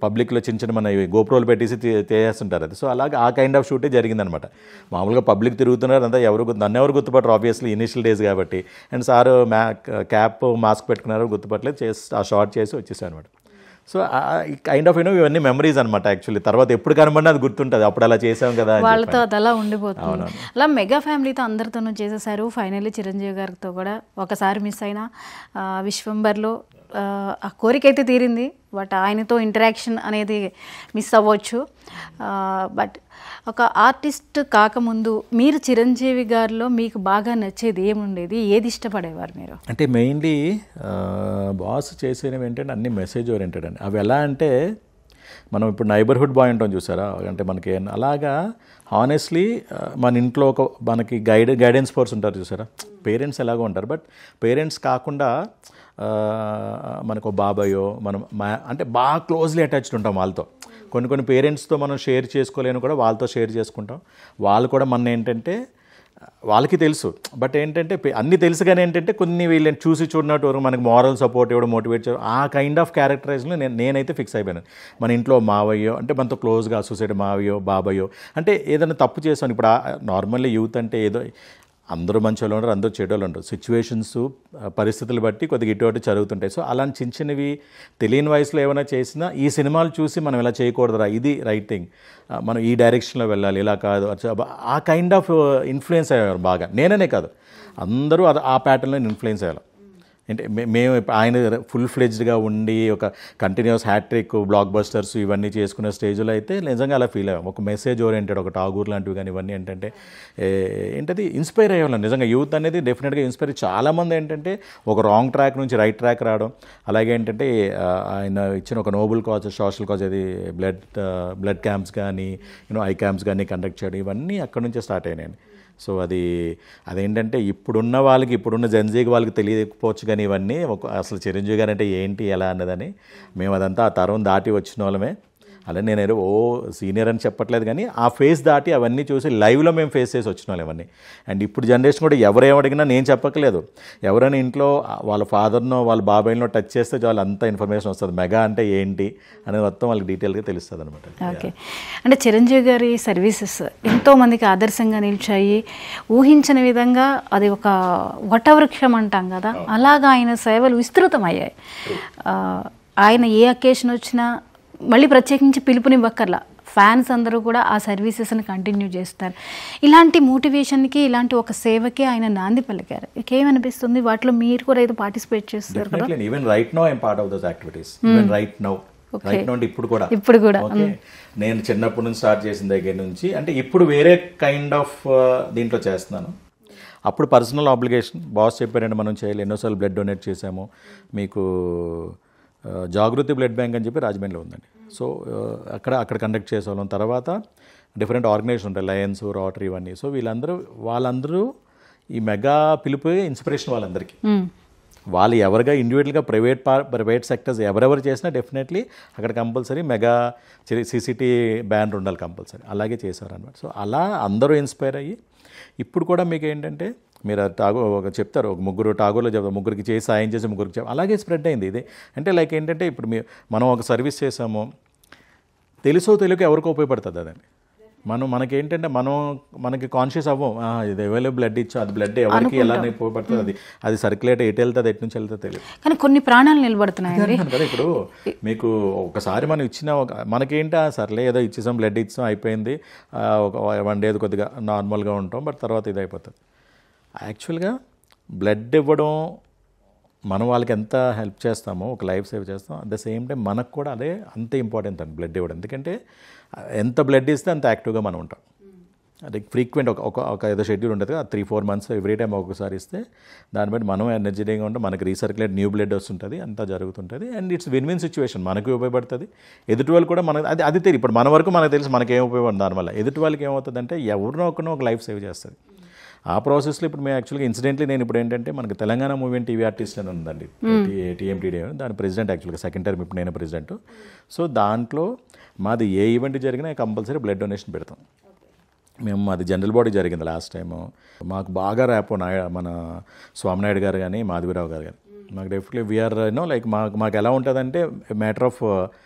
[SPEAKER 2] పబ్లిక్లో చిన్న మన గోప్రోలు పెట్టేసి చేస్తుంటారు అది. సో అలాగే ఆ కైండ్ ఆఫ్ షూటే జరిగిందనమాట. మామూలుగా పబ్లిక్ తిరుగుతున్నారు అంతా, నన్ను ఎవరు గుర్తుపట్టరు ఆబ్వియస్లీ ఇనిషియల్ డేస్ కాబట్టి. అండ్ సార్ క్యాప్ మాస్క్ పెట్టుకున్నారు, గుర్తుపట్టలేదు, ఆ షార్ట్ చేసి వచ్చేసాను అనమాట. సో కైండ్ ఆఫ్ ఇవన్నీ మెమరీస్ అనమాట యాక్చువల్లీ. తర్వాత ఎప్పుడు కనబడినా అది గుర్తుంటుంది, అప్పుడు అలా చేసాం కదా,
[SPEAKER 1] వాళ్ళతో అది అలా ఉండిపోతుంది. అలా మెగా ఫ్యామిలీతో అందరితోనూ చేసేసారు. ఫైనల్లీ చిరంజీవి గారితో కూడా ఒకసారి మిస్ అయిన విశ్వంబర్లో ఆ కోరిక అయితే తీరింది, బట్ ఆయనతో ఇంటరాక్షన్ అనేది మిస్ అవ్వచ్చు. బట్ ఒక ఆర్టిస్ట్ కాకముందు మీరు చిరంజీవి గారిలో మీకు బాగా నచ్చేది ఏముండేది, ఏది ఇష్టపడేవారు మీరు?
[SPEAKER 2] అంటే మెయిన్లీ బాస్ చేసేవి ఏంటంటే అన్ని మెసేజ్ ఓరియంటెడ్ అండి. అవి ఎలా అంటే మనం ఇప్పుడు నైబర్హుడ్ బాయ్ ఉంటాం చూసారా, అంటే మనకి అలాగా హానెస్ట్లీ మన ఇంట్లో ఒక మనకి గైడెన్స్ ఫోర్స్ ఉంటారు చూసారా, పేరెంట్స్ ఎలాగో ఉంటారు. బట్ పేరెంట్స్ కాకుండా మనకు బాబాయో మనం అంటే బాగా క్లోజ్లీ అటాచ్డ్ ఉంటాం వాళ్ళతో. కొన్ని పేరెంట్స్తో మనం షేర్ చేసుకోలేను కూడా వాళ్ళతో షేర్ చేసుకుంటాం. వాళ్ళు కూడా మన ఏంటంటే వాళ్ళకి తెలుసు, బట్ ఏంటంటే అన్నీ తెలుసు కానీ ఏంటంటే కొన్ని వీళ్ళని చూసి చూడనట్టు వరకు మనకి మారల్ సపోర్ట్ ఇవ్వడం, మోటివేట్ చేయడం, ఆ కైండ్ ఆఫ్ క్యారెక్టరైజ్లో నేనైతే ఫిక్స్ అయిపోయాను. మన ఇంట్లో మావయ్యో అంటే మనతో క్లోజ్గా అసోసియేట్ మావయ్యో బాబాయో అంటే ఏదైనా తప్పు చేస్తాను. ఇప్పుడు నార్మల్లీ యూత్ అంటే ఏదో అందరూ మంచి వాళ్ళు ఉండరు, అందరూ చెడు వాళ్ళు ఉండరు, సిచ్యువేషన్స్ పరిస్థితులు బట్టి కొద్దిగా ఇటు అటు జరుగుతుంటాయి. సో అలాంటి చిన్నవి తెలియని వయసులో ఏమైనా చేసినా ఈ సినిమాలు చూసి మనం ఇలా చేయకూడదురా, ఇది రైట్ థింగ్, మనం ఈ డైరెక్షన్లో వెళ్ళాలి, ఇలా కాదు, ఆ కైండ్ ఆఫ్ ఇన్ఫ్లుయెన్స్ అయ్యారు బాగా. నేననే కాదు అందరూ ఆ ప్యాటర్న్లో ఇన్ఫ్లుయెన్స్ అయ్యారు. అంటే మేము ఆయన ఫుల్ ఫ్లెడ్జ్డ్గా ఉండి ఒక కంటిన్యూస్ హ్యాట్రిక్ బ్లాక్ బస్టర్స్ ఇవన్నీ చేసుకునే స్టేజ్లో అయితే నిజంగా అలా ఫీల్ అయ్యాం. ఒక మెసేజ్ ఓరియంటెడ్ ఒక టాగూర్ లాంటివి కానీ ఇవన్నీ ఏంటంటే ఏంటది ఇన్స్పైర్ అయ్యేవాళ్ళం. నిజంగా యూత్ అనేది డెఫినెట్గా ఇన్స్పైర్. చాలామంది ఏంటంటే ఒక రాంగ్ ట్రాక్ నుంచి రైట్ ట్రాక్ రావడం, అలాగే ఏంటంటే ఆయన ఇచ్చిన ఒక నోబుల్ కాజ్, సోషల్ కాజ్, అది బ్లడ్ క్యాంప్స్ కానీ ఐ క్యాంప్స్ కానీ కండక్ట్ చేయడం, ఇవన్నీ అక్కడి నుంచే స్టార్ట్ అయినాయండి. సో అదేంటంటే ఇప్పుడున్న వాళ్ళకి, ఇప్పుడున్న జెన్జీకి వాళ్ళకి తెలియకపోవచ్చు కానీ ఇవన్నీ అసలు చిరంజీవి గారు అంటే ఏంటి ఎలా అన్నదని మేము అదంతా ఆ తరం దాటి వచ్చిన వాళ్ళమే. అలా నేను సీనియర్ అని చెప్పట్లేదు కానీ ఆ ఫేస్ దాటి అవన్నీ చూసి లైవ్లో మేము ఫేస్ చేసి వచ్చిన వాళ్ళు ఇవన్నీ. అండ్ ఇప్పుడు జనరేషన్ కూడా ఎవరేమడిగినా నేను చెప్పక్కలేదు, ఎవరైనా ఇంట్లో వాళ్ళ ఫాదర్నో వాళ్ళ బాబాయ్నో టచ్ చేస్తే చాలా అంత ఇన్ఫర్మేషన్ వస్తుంది, మెగా అంటే ఏంటి అనేది మొత్తం వాళ్ళకి డీటెయిల్గా తెలుస్తుంది అనమాట.
[SPEAKER 1] ఓకే, అంటే చిరంజీవి గారి సర్వీసెస్ ఎంతోమందికి ఆదర్శంగా నిలిచాయి. ఊహించని విధంగా అది ఒక వటవృక్షం అంటాం కదా, అలాగా ఆయన సేవలు విస్తృతమయ్యాయి. ఆయన ఏ అకేషన్ వచ్చినా మళ్ళీ ప్రత్యేకించి పిలుపునివ్వక్కర్లా, ఫ్యాన్స్ అందరూ కూడా ఆ సర్వీసెస్ని కంటిన్యూ చేస్తారు. ఇలాంటి మోటివేషన్కి, ఇలాంటి ఒక సేవకి ఆయన నాంది పలికారు. ఏమనిపిస్తుంది వాటిలో మీరు కూడా ఏదో పార్టిసిపేట్ చేస్తారు కదా?
[SPEAKER 2] Even right now I'm part of those activities. Even right now అంటే ఇప్పుడు కూడా నేను చిన్నప్పటి నుంచి స్టార్ట్ చేసిన దగ్గర నుంచి, అంటే ఇప్పుడు వేరే కైండ్ ఆఫ్ దీంట్లో చేస్తున్నాను. అప్పుడు పర్సనల్ ఆబ్లిగేషన్, బాస్ చెప్పారంటే మనం చేయాలి. ఎన్నోసార్లు బ్లడ్ డొనేట్ చేసాము. మీకు జాగృతి బ్లడ్ బ్యాంక్ అని చెప్పి రాజమండ్రిలో ఉందండి. సో అక్కడ కండక్ట్ చేసేవాళ్ళం. తర్వాత డిఫరెంట్ ఆర్గనైజేషన్ ఉంటాయి, లయన్స్, రోటరీ ఇవన్నీ. సో వాళ్ళందరూ ఈ మెగా పిలుపు ఇన్స్పిరేషన్ వాళ్ళందరికీ. వాళ్ళు ఎవరిగా ఇండివిజువల్గా ప్రైవేట్ సెక్టర్స్ ఎవరెవరు చేసినా డెఫినెట్లీ అక్కడ కంపల్సరీ మెగా సిసిటీ బ్యానర్ ఉండాలి కంపల్సరీ. అలాగే చేశారనమాట. సో అలా అందరూ ఇన్స్పైర్ అయ్యి ఇప్పుడు కూడా మీకు ఏంటంటే మీరు చెప్తారు ఒక ముగ్గురు టాగోర్లో చెప్తారు, ముగ్గురికి చేసి సాయం చేసి ముగ్గురికి అలాగే స్ప్రెడ్ అయింది ఇది. అంటే లైక్ ఏంటంటే ఇప్పుడు మనం ఒక సర్వీస్ చేసాము, తెలుసో తెలియక ఎవరికో ఉపయోగపడుతుంది అదండి. మనకేంటంటే మనకి కాన్షియస్ అవ్వం, ఇది అవైలబుల్ బ్లడ్ ఇచ్చా, అది బ్లడ్ ఎవరికి ఎలా ఉపయోగపడుతుంది, అది సర్క్యులేట్ ఎటు వెళ్తుంది, ఎటు నుంచి వెళ్తుందో తెలియదు.
[SPEAKER 1] కానీ కొన్ని ప్రాణాలు నిలబడుతున్నాయి
[SPEAKER 2] కదా. ఇప్పుడు మీకు ఒకసారి మనం ఇచ్చిన మనకేంటి సర్లే ఏదో ఇచ్చేసాం, బ్లడ్ ఇచ్చాం, అయిపోయింది, ఒక 1 డే కొద్దిగా నార్మల్గా ఉంటాం, బట్ తర్వాత ఇది అయిపోతుంది. యాక్చువల్గా బ్లడ్ ఇవ్వడం మనం వాళ్ళకి ఎంత హెల్ప్ చేస్తామో, ఒక లైఫ్ సేవ్ చేస్తాం, అట్ ద సేమ్ టైం మనకు కూడా అదే అంతే ఇంపార్టెంట్ అండి బ్లడ్ ఇవ్వడం. ఎందుకంటే ఎంత బ్లడ్ ఇస్తే అంత యాక్టివ్గా మనం ఉంటాం. అది ఫ్రీక్వెంట్ ఒక ఏదో షెడ్యూల్ ఉంటుంది కదా, 3-4 months ఎవ్రీ టైం ఒక్కసారి ఇస్తే దాన్ని బట్టి మనం ఎనర్జెటిక్గా ఉంటాం, మనకి రీసర్క్యులేట్ న్యూ బ్లడ్ వస్తుంటుంది, అంతా జరుగుతుంటుంది. అండ్ ఇట్స్ విన్ సిచ్యువేషన్, మనకు ఉపయోగపడుతుంది, ఎదుటి వాళ్ళు కూడా మనకు అది తెలియదు. ఇప్పుడు మన వరకు మనకు తెలుసు మనకి ఏం ఉపయోగపడుతుంది, దానివల్ల ఎదుటి వాళ్ళకి ఏమవుతుందంటే ఎవరినో ఒకరినో ఒక లైఫ్ సేవ్ చేస్తుంది. ఆ ప్రాసెస్లో ఇప్పుడు మేము యాక్చువల్గా ఇన్సిడెంట్లీ నేను ఇప్పుడు ఏంటంటే మనకి Telangana movie and TV artist అని ఉందండి, టీఎంటీడీ, దాని ప్రెసిడెంట్ యాక్చువల్గా సెకండ్ టర్మ్, ఇప్పుడు నేను ప్రెసిడెంట్. సో దాంట్లో మాది ఏ ఈవెంట్ జరిగినా కంపల్సరీ బ్లడ్ డొనేషన్ పెడతాం మేము. అది జనరల్ బాడీ జరిగింది లాస్ట్ టైము. మాకు బాగా ర్యాపో మన స్వామినాయుడు గారు కానీ మాధవీరావు గారు కానీ, మాకు డెఫినెట్లీ వీఆర్ లైక్ మాకు ఎలా ఉంటుందంటే matter of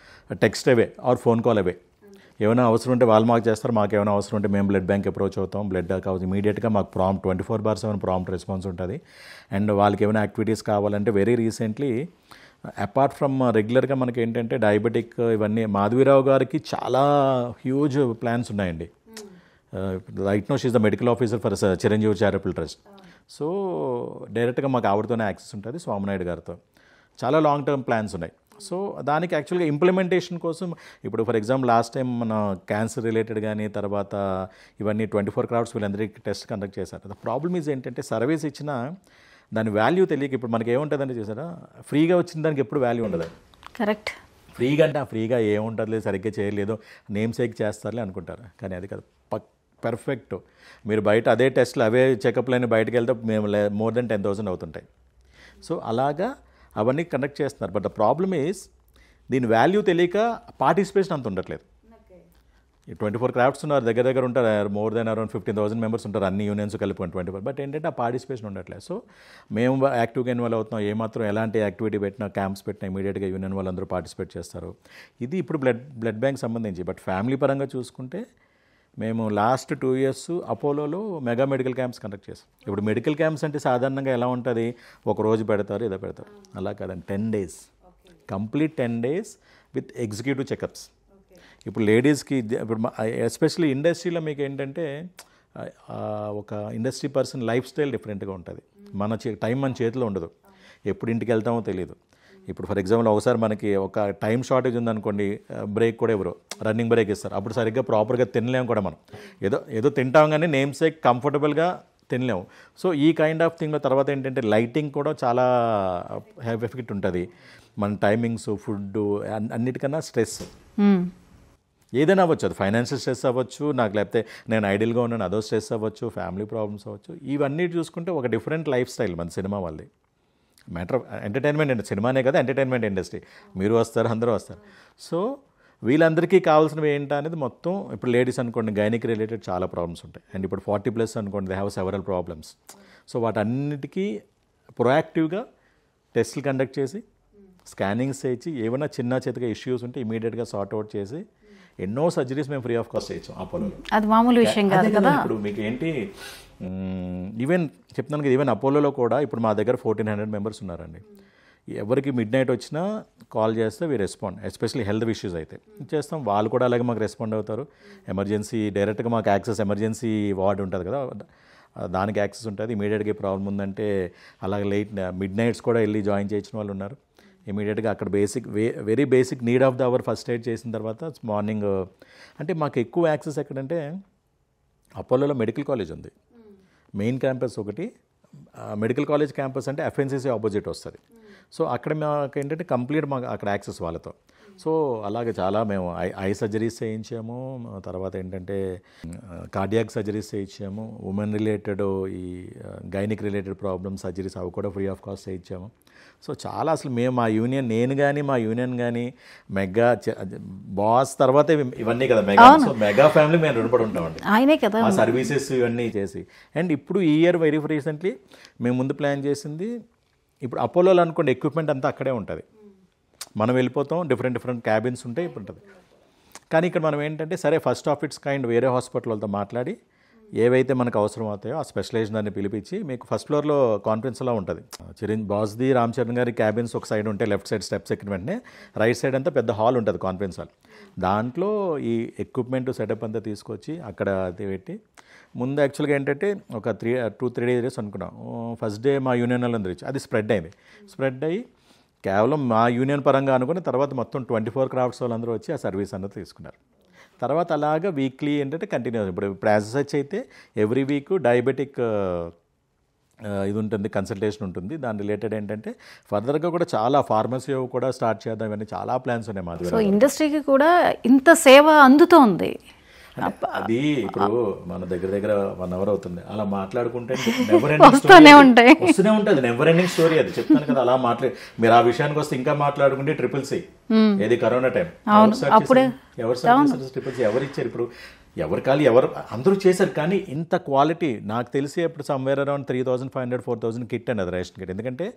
[SPEAKER 2] text away or phone call away. ఏమైనా అవసరం ఉంటే వాళ్ళు మాకు చేస్తారు, మాకు ఏమైనా అవసరం ఉంటే మేము బ్లడ్ బ్యాంక్ అప్రోచ్ అవుతాం. బ్లడ్ కావచ్చు ఇమీడియట్గా మాకు 24/7 ప్రాంప్ట్ రెస్పాన్స్ ఉంటుంది. అండ్ వాళ్ళకి ఏమైనా యాక్టివిటీస్ కావాలంటే వెరీ రీసెంట్లీ అపార్ట్ ఫ్రమ్ రెగ్యులర్గా మనకి ఏంటంటే డయాబెటిక్ ఇవన్నీ మాధవీరావు గారికి చాలా హ్యూజ్ ప్లాన్స్ ఉన్నాయండి. Right no she is the medical officer for Chiranjeevi charitable trust. So డైరెక్ట్గా మాకు ఆవిడతోనే యాక్సెస్ ఉంటుంది, స్వామినాయుడు గారితో. చాలా లాంగ్ టర్మ్ ప్లాన్స్ ఉన్నాయి. సో దానికి యాక్చువల్గా ఇంప్లిమెంటేషన్ కోసం ఇప్పుడు ఫర్ ఎగ్జాంపుల్ లాస్ట్ టైం మన క్యాన్సర్ రిలేటెడ్ కానీ తర్వాత ఇవన్నీ 24 crowds వీళ్ళందరికీ టెస్ట్ కండక్ట్ చేశారు. ద ప్రాబ్లమ్ ఈజ్ ఏంటంటే సర్వీస్ ఇచ్చినా దాని వాల్యూ తెలియక ఇప్పుడు మనకి ఏముంటుందంటే చేశారా, ఫ్రీగా వచ్చిన దానికి ఎప్పుడు వాల్యూ ఉండదు.
[SPEAKER 1] కరెక్ట్.
[SPEAKER 2] ఫ్రీగా అంటే ఫ్రీగా ఏముంటుంది, సరిగ్గా చేయలేదు, నేమ్ సేక్ చేస్తారులే అనుకుంటారు. కానీ అది కాదు, పర్ఫెక్ట్. మీరు బయట అదే టెస్ట్లు అవే చెకప్లని బయటకు వెళ్తే మేము more than 10,000 అవుతుంటాయి. సో అలాగా అవన్నీ కండక్ట్ చేస్తున్నారు. బట్ ద ప్రాబ్లమ్ ఈజ్ దీని వాల్యూ తెలియక పార్టిసిపేషన్ అంత ఉండట్లేదు. 24 crafts ఉన్నారు, దగ్గర ఉంటారు, more than around 15,000 members ఉంటారు అన్ని యూనియన్స్ కలిపి 24. బట్ ఏంటంటే ఆ పార్టిసిపేషన్ ఉండట్లేదు. సో మేము యాక్టివ్గా ఇన్వాల్వ్ అవుతున్నాం. ఏమాత్రం ఎలాంటి యాక్టివిటీ పెట్టినా, క్యాంప్స్ పెట్టినా ఇమీడియట్గా యూనియన్ వాళ్ళందరూ పార్టిసిపేట్ చేస్తారు. ఇది ఇప్పుడు బ్లడ్ బ్యాంక్ సంబంధించి. బట్ ఫ్యామిలీ పరంగా చూసుకుంటే మేము లాస్ట్ 2 years అపోలోలో మెగా మెడికల్ క్యాంప్స్ కండక్ట్ చేస్తాం. ఇప్పుడు మెడికల్ క్యాంప్స్ అంటే సాధారణంగా ఎలా ఉంటుంది, ఒక రోజు పెడతారు, ఏదో పెడతారు, అలా కాదండి. 10 days, complete 10 days with executive checkups. ఇప్పుడు లేడీస్కి ఇప్పుడు ఎస్పెషల్లీ ఇండస్ట్రీలో మీకు ఏంటంటే ఒక ఇండస్ట్రీ పర్సన్ లైఫ్ స్టైల్ డిఫరెంట్గా ఉంటుంది. మన టైం మన చేతిలో ఉండదు, ఎప్పుడు ఇంటికి వెళ్తామో తెలియదు. ఇప్పుడు ఫర్ ఎగ్జాంపుల్ ఒకసారి మనకి ఒక టైం షార్టేజ్ ఉందనుకోండి, బ్రేక్ కూడా ఎవరు రన్నింగ్ బ్రేక్ ఇస్తారు, అప్పుడు సరిగ్గా ప్రాపర్గా తినలేము కూడా. మనం ఏదో తింటాం కానీ నేమ్ సేక్ కంఫర్టబుల్గా తినలేము. సో ఈ కైండ్ ఆఫ్ థింగ్లో తర్వాత ఏంటంటే లైటింగ్ కూడా చాలా హ్యావ్ ఎఫెక్ట్ ఉంటుంది. మన టైమింగ్స్, ఫుడ్, అన్నిటికన్నా స్ట్రెస్ ఏదైనా అవ్వచ్చు. అది ఫైనాన్షియల్ స్ట్రెస్ అవ్వచ్చు, నాకు లేకపోతే నేను ఐడియల్గా ఉన్నాను అదో స్ట్రెస్ అవ్వచ్చు, ఫ్యామిలీ ప్రాబ్లమ్స్ అవ్వచ్చు. ఇవన్నీ చూసుకుంటే ఒక డిఫరెంట్ లైఫ్ స్టైల్ మన సినిమా వాళ్ళది. మ్యాటర్ ఆఫ్ ఎంటర్టైన్మెంట్ అండి, సినిమానే కదా ఎంటర్టైన్మెంట్ ఇండస్ట్రీ, మీరు వస్తారు, అందరూ వస్తారు. సో వీళ్ళందరికీ కావాల్సినవి ఏంటి అనేది మొత్తం. ఇప్పుడు లేడీస్ అనుకోండి, గైనిక్ రిలేటెడ్ చాలా ప్రాబ్లమ్స్ ఉంటాయి. అండ్ ఇప్పుడు 40+ అనుకోండి, they have several problems. So వాటన్నిటికీ ప్రొయాక్టివ్గా టెస్టులు కండక్ట్ చేసి, స్కానింగ్స్ చేయించి, ఏమైనా చిన్న చేతిగా ఇష్యూస్ ఉంటే ఇమీడియట్గా సార్ట్ అవుట్ చేసి ఎన్నో సర్జరీస్ మేము ఫ్రీ ఆఫ్ కాస్ట్ చేయొచ్చు అపోలోలో.
[SPEAKER 1] అది మామూలు విషయం కాదు కదా.
[SPEAKER 2] ఇప్పుడు మీకు ఏంటి, ఈవెన్ చెప్తున్నాను కదా, ఈవెన్ అపోలోలో కూడా ఇప్పుడు మా దగ్గర 1,400 members ఉన్నారండి. ఎవరికి మిడ్-నైట్ వచ్చినా కాల్ చేస్తే we respond, especially health issues అయితే చేస్తాం. వాళ్ళు కూడా అలాగే మాకు రెస్పాండ్ అవుతారు. ఎమర్జెన్సీ డైరెక్ట్గా మాకు యాక్సెస్, ఎమర్జెన్సీ వార్డ్ ఉంటుంది కదా, దానికి యాక్సెస్ ఉంటుంది. ఇమీడియట్గా ప్రాబ్లం ఉందంటే అలాగే మిడ్-నైట్స్ కూడా వెళ్ళి జాయిన్ చేయించిన వాళ్ళు ఉన్నారు. ఇమీడియట్గా అక్కడ very basic need of the hour first aid చేసిన తర్వాత మార్నింగ్. అంటే మాకు ఎక్కువ యాక్సెస్ ఎక్కడంటే అపోలోలో మెడికల్ కాలేజ్ ఉంది, మెయిన్ క్యాంపస్ ఒకటి. మెడికల్ కాలేజ్ క్యాంపస్ అంటే ఎఫ్ఎన్సీసీ ఆపోజిట్ వస్తుంది. సో అక్కడ మాకు ఏంటంటే కంప్లీట్ మాకు అక్కడ యాక్సెస్ వాళ్ళతో. సో అలాగే చాలా మేము ఐ సర్జరీస్ చేయించాము. తర్వాత ఏంటంటే కార్డియాక్ సర్జరీస్ చేయించాము. ఉమెన్ రిలేటెడ్ ఈ గైనిక్ రిలేటెడ్ ప్రాబ్లమ్స్ సర్జరీస్ అవి కూడా ఫ్రీ ఆఫ్ కాస్ట్ చేయించాము. సో చాలా అసలు మేము మా యూనియన్, నేను కానీ మా యూనియన్ కానీ మెగా బాస్ తర్వాత ఇవన్నీ కదా మెగా. సో మెగా ఫ్యామిలీ మేము రుణపడి ఉంటామండి,
[SPEAKER 1] ఆయనే కదా
[SPEAKER 2] ఆ సర్వీసెస్ ఇవన్నీ చేసి. అండ్ ఇప్పుడు ఈ ఇయర్ వెరీ రీసెంట్లీ మేము ముందు ప్లాన్ చేసింది, ఇప్పుడు అపోలోలో అనుకోండి ఎక్విప్మెంట్ అంతా అక్కడే ఉంటుంది, మనం వెళ్ళిపోతాం, డిఫరెంట్ క్యాబిన్స్ ఉంటాయి, ఇప్పుడు ఉంటుంది. కానీ ఇక్కడ మనం ఏంటంటే సరే ఫస్ట్ ఆఫ్ ఇట్స్ కైండ్ వేరే హాస్పిటల్ వాళ్ళతో మాట్లాడి ఏవైతే మనకు అవసరం అవుతాయో ఆ స్పెషలైజేషన్ దాన్ని పిలిపించి మీకు ఫస్ట్ ఫ్లోర్లో కాన్ఫరెన్స్లా ఉంటుంది. బాస్ది రామ్ చరణ్ గారి క్యాబిన్స్ ఒక సైడ్ ఉంటాయి, లెఫ్ట్ సైడ్ స్టెప్స్ ఎక్కిన వెంటనే రైట్ సైడ్ అంతా పెద్ద హాల్ ఉంటుంది, కాన్ఫరెన్స్ హాల్. దాంట్లో ఈ ఎక్విప్మెంట్ సెటప్ అంతా తీసుకొచ్చి అక్కడ అది పెట్టి ముందు యాక్చువల్గా ఏంటంటే ఒక 2-3 డేస్ అనుకున్నాం. ఫస్ట్ డే మా యూనియన్ వాళ్ళందరూ ఇచ్చి అది స్ప్రెడ్ అయ్యి కేవలం మా యూనియన్ పరంగా అనుకుని తర్వాత మొత్తం 24 క్రాఫ్ట్స్ వాళ్ళందరూ వచ్చి ఆ సర్వీస్ అన్నది తీసుకున్నారు. తర్వాత అలాగా వీక్లీ ఏంటంటే కంటిన్యూ. ఇప్పుడు యాజ్ సచ్ అయితే ఎవ్రీ వీక్ డయాబెటిక్ ఇది ఉంటుంది, కన్సల్టేషన్ ఉంటుంది. దాని రిలేటెడ్ ఏంటంటే ఫర్దర్గా కూడా చాలా ఫార్మసీ కూడా స్టార్ట్ చేద్దాం, ఇవన్నీ చాలా ప్లాన్స్ ఉన్నాయి మాది.
[SPEAKER 1] సో ఇండస్ట్రీకి కూడా ఇంత సేవ అందుతోంది.
[SPEAKER 2] అది ఇప్పుడు మన దగ్గర 1 hour అవుతుంది అలా మాట్లాడుకుంటే
[SPEAKER 1] వస్తూనే ఉంటాయి,
[SPEAKER 2] వస్తూనే ఉంటుంది. నెవర్ ఎండింగ్ స్టోరీ అది చెప్తాను కదా. అలా మీరు ఆ విషయానికి వస్తే ఇంకా మాట్లాడుకుంటే CCC ఏది కరోనా టైం ఎవరు ఇచ్చారు? ఇప్పుడు ఎవరు ఖాళీ అందరూ చేశారు, కానీ ఇంత క్వాలిటీ నాకు తెలిసి ఇప్పుడు సమ్వేర్ అరౌండ్ 3,500-4,000 కిట్ అండి అది రేషన్ కిట్. ఎందుకంటే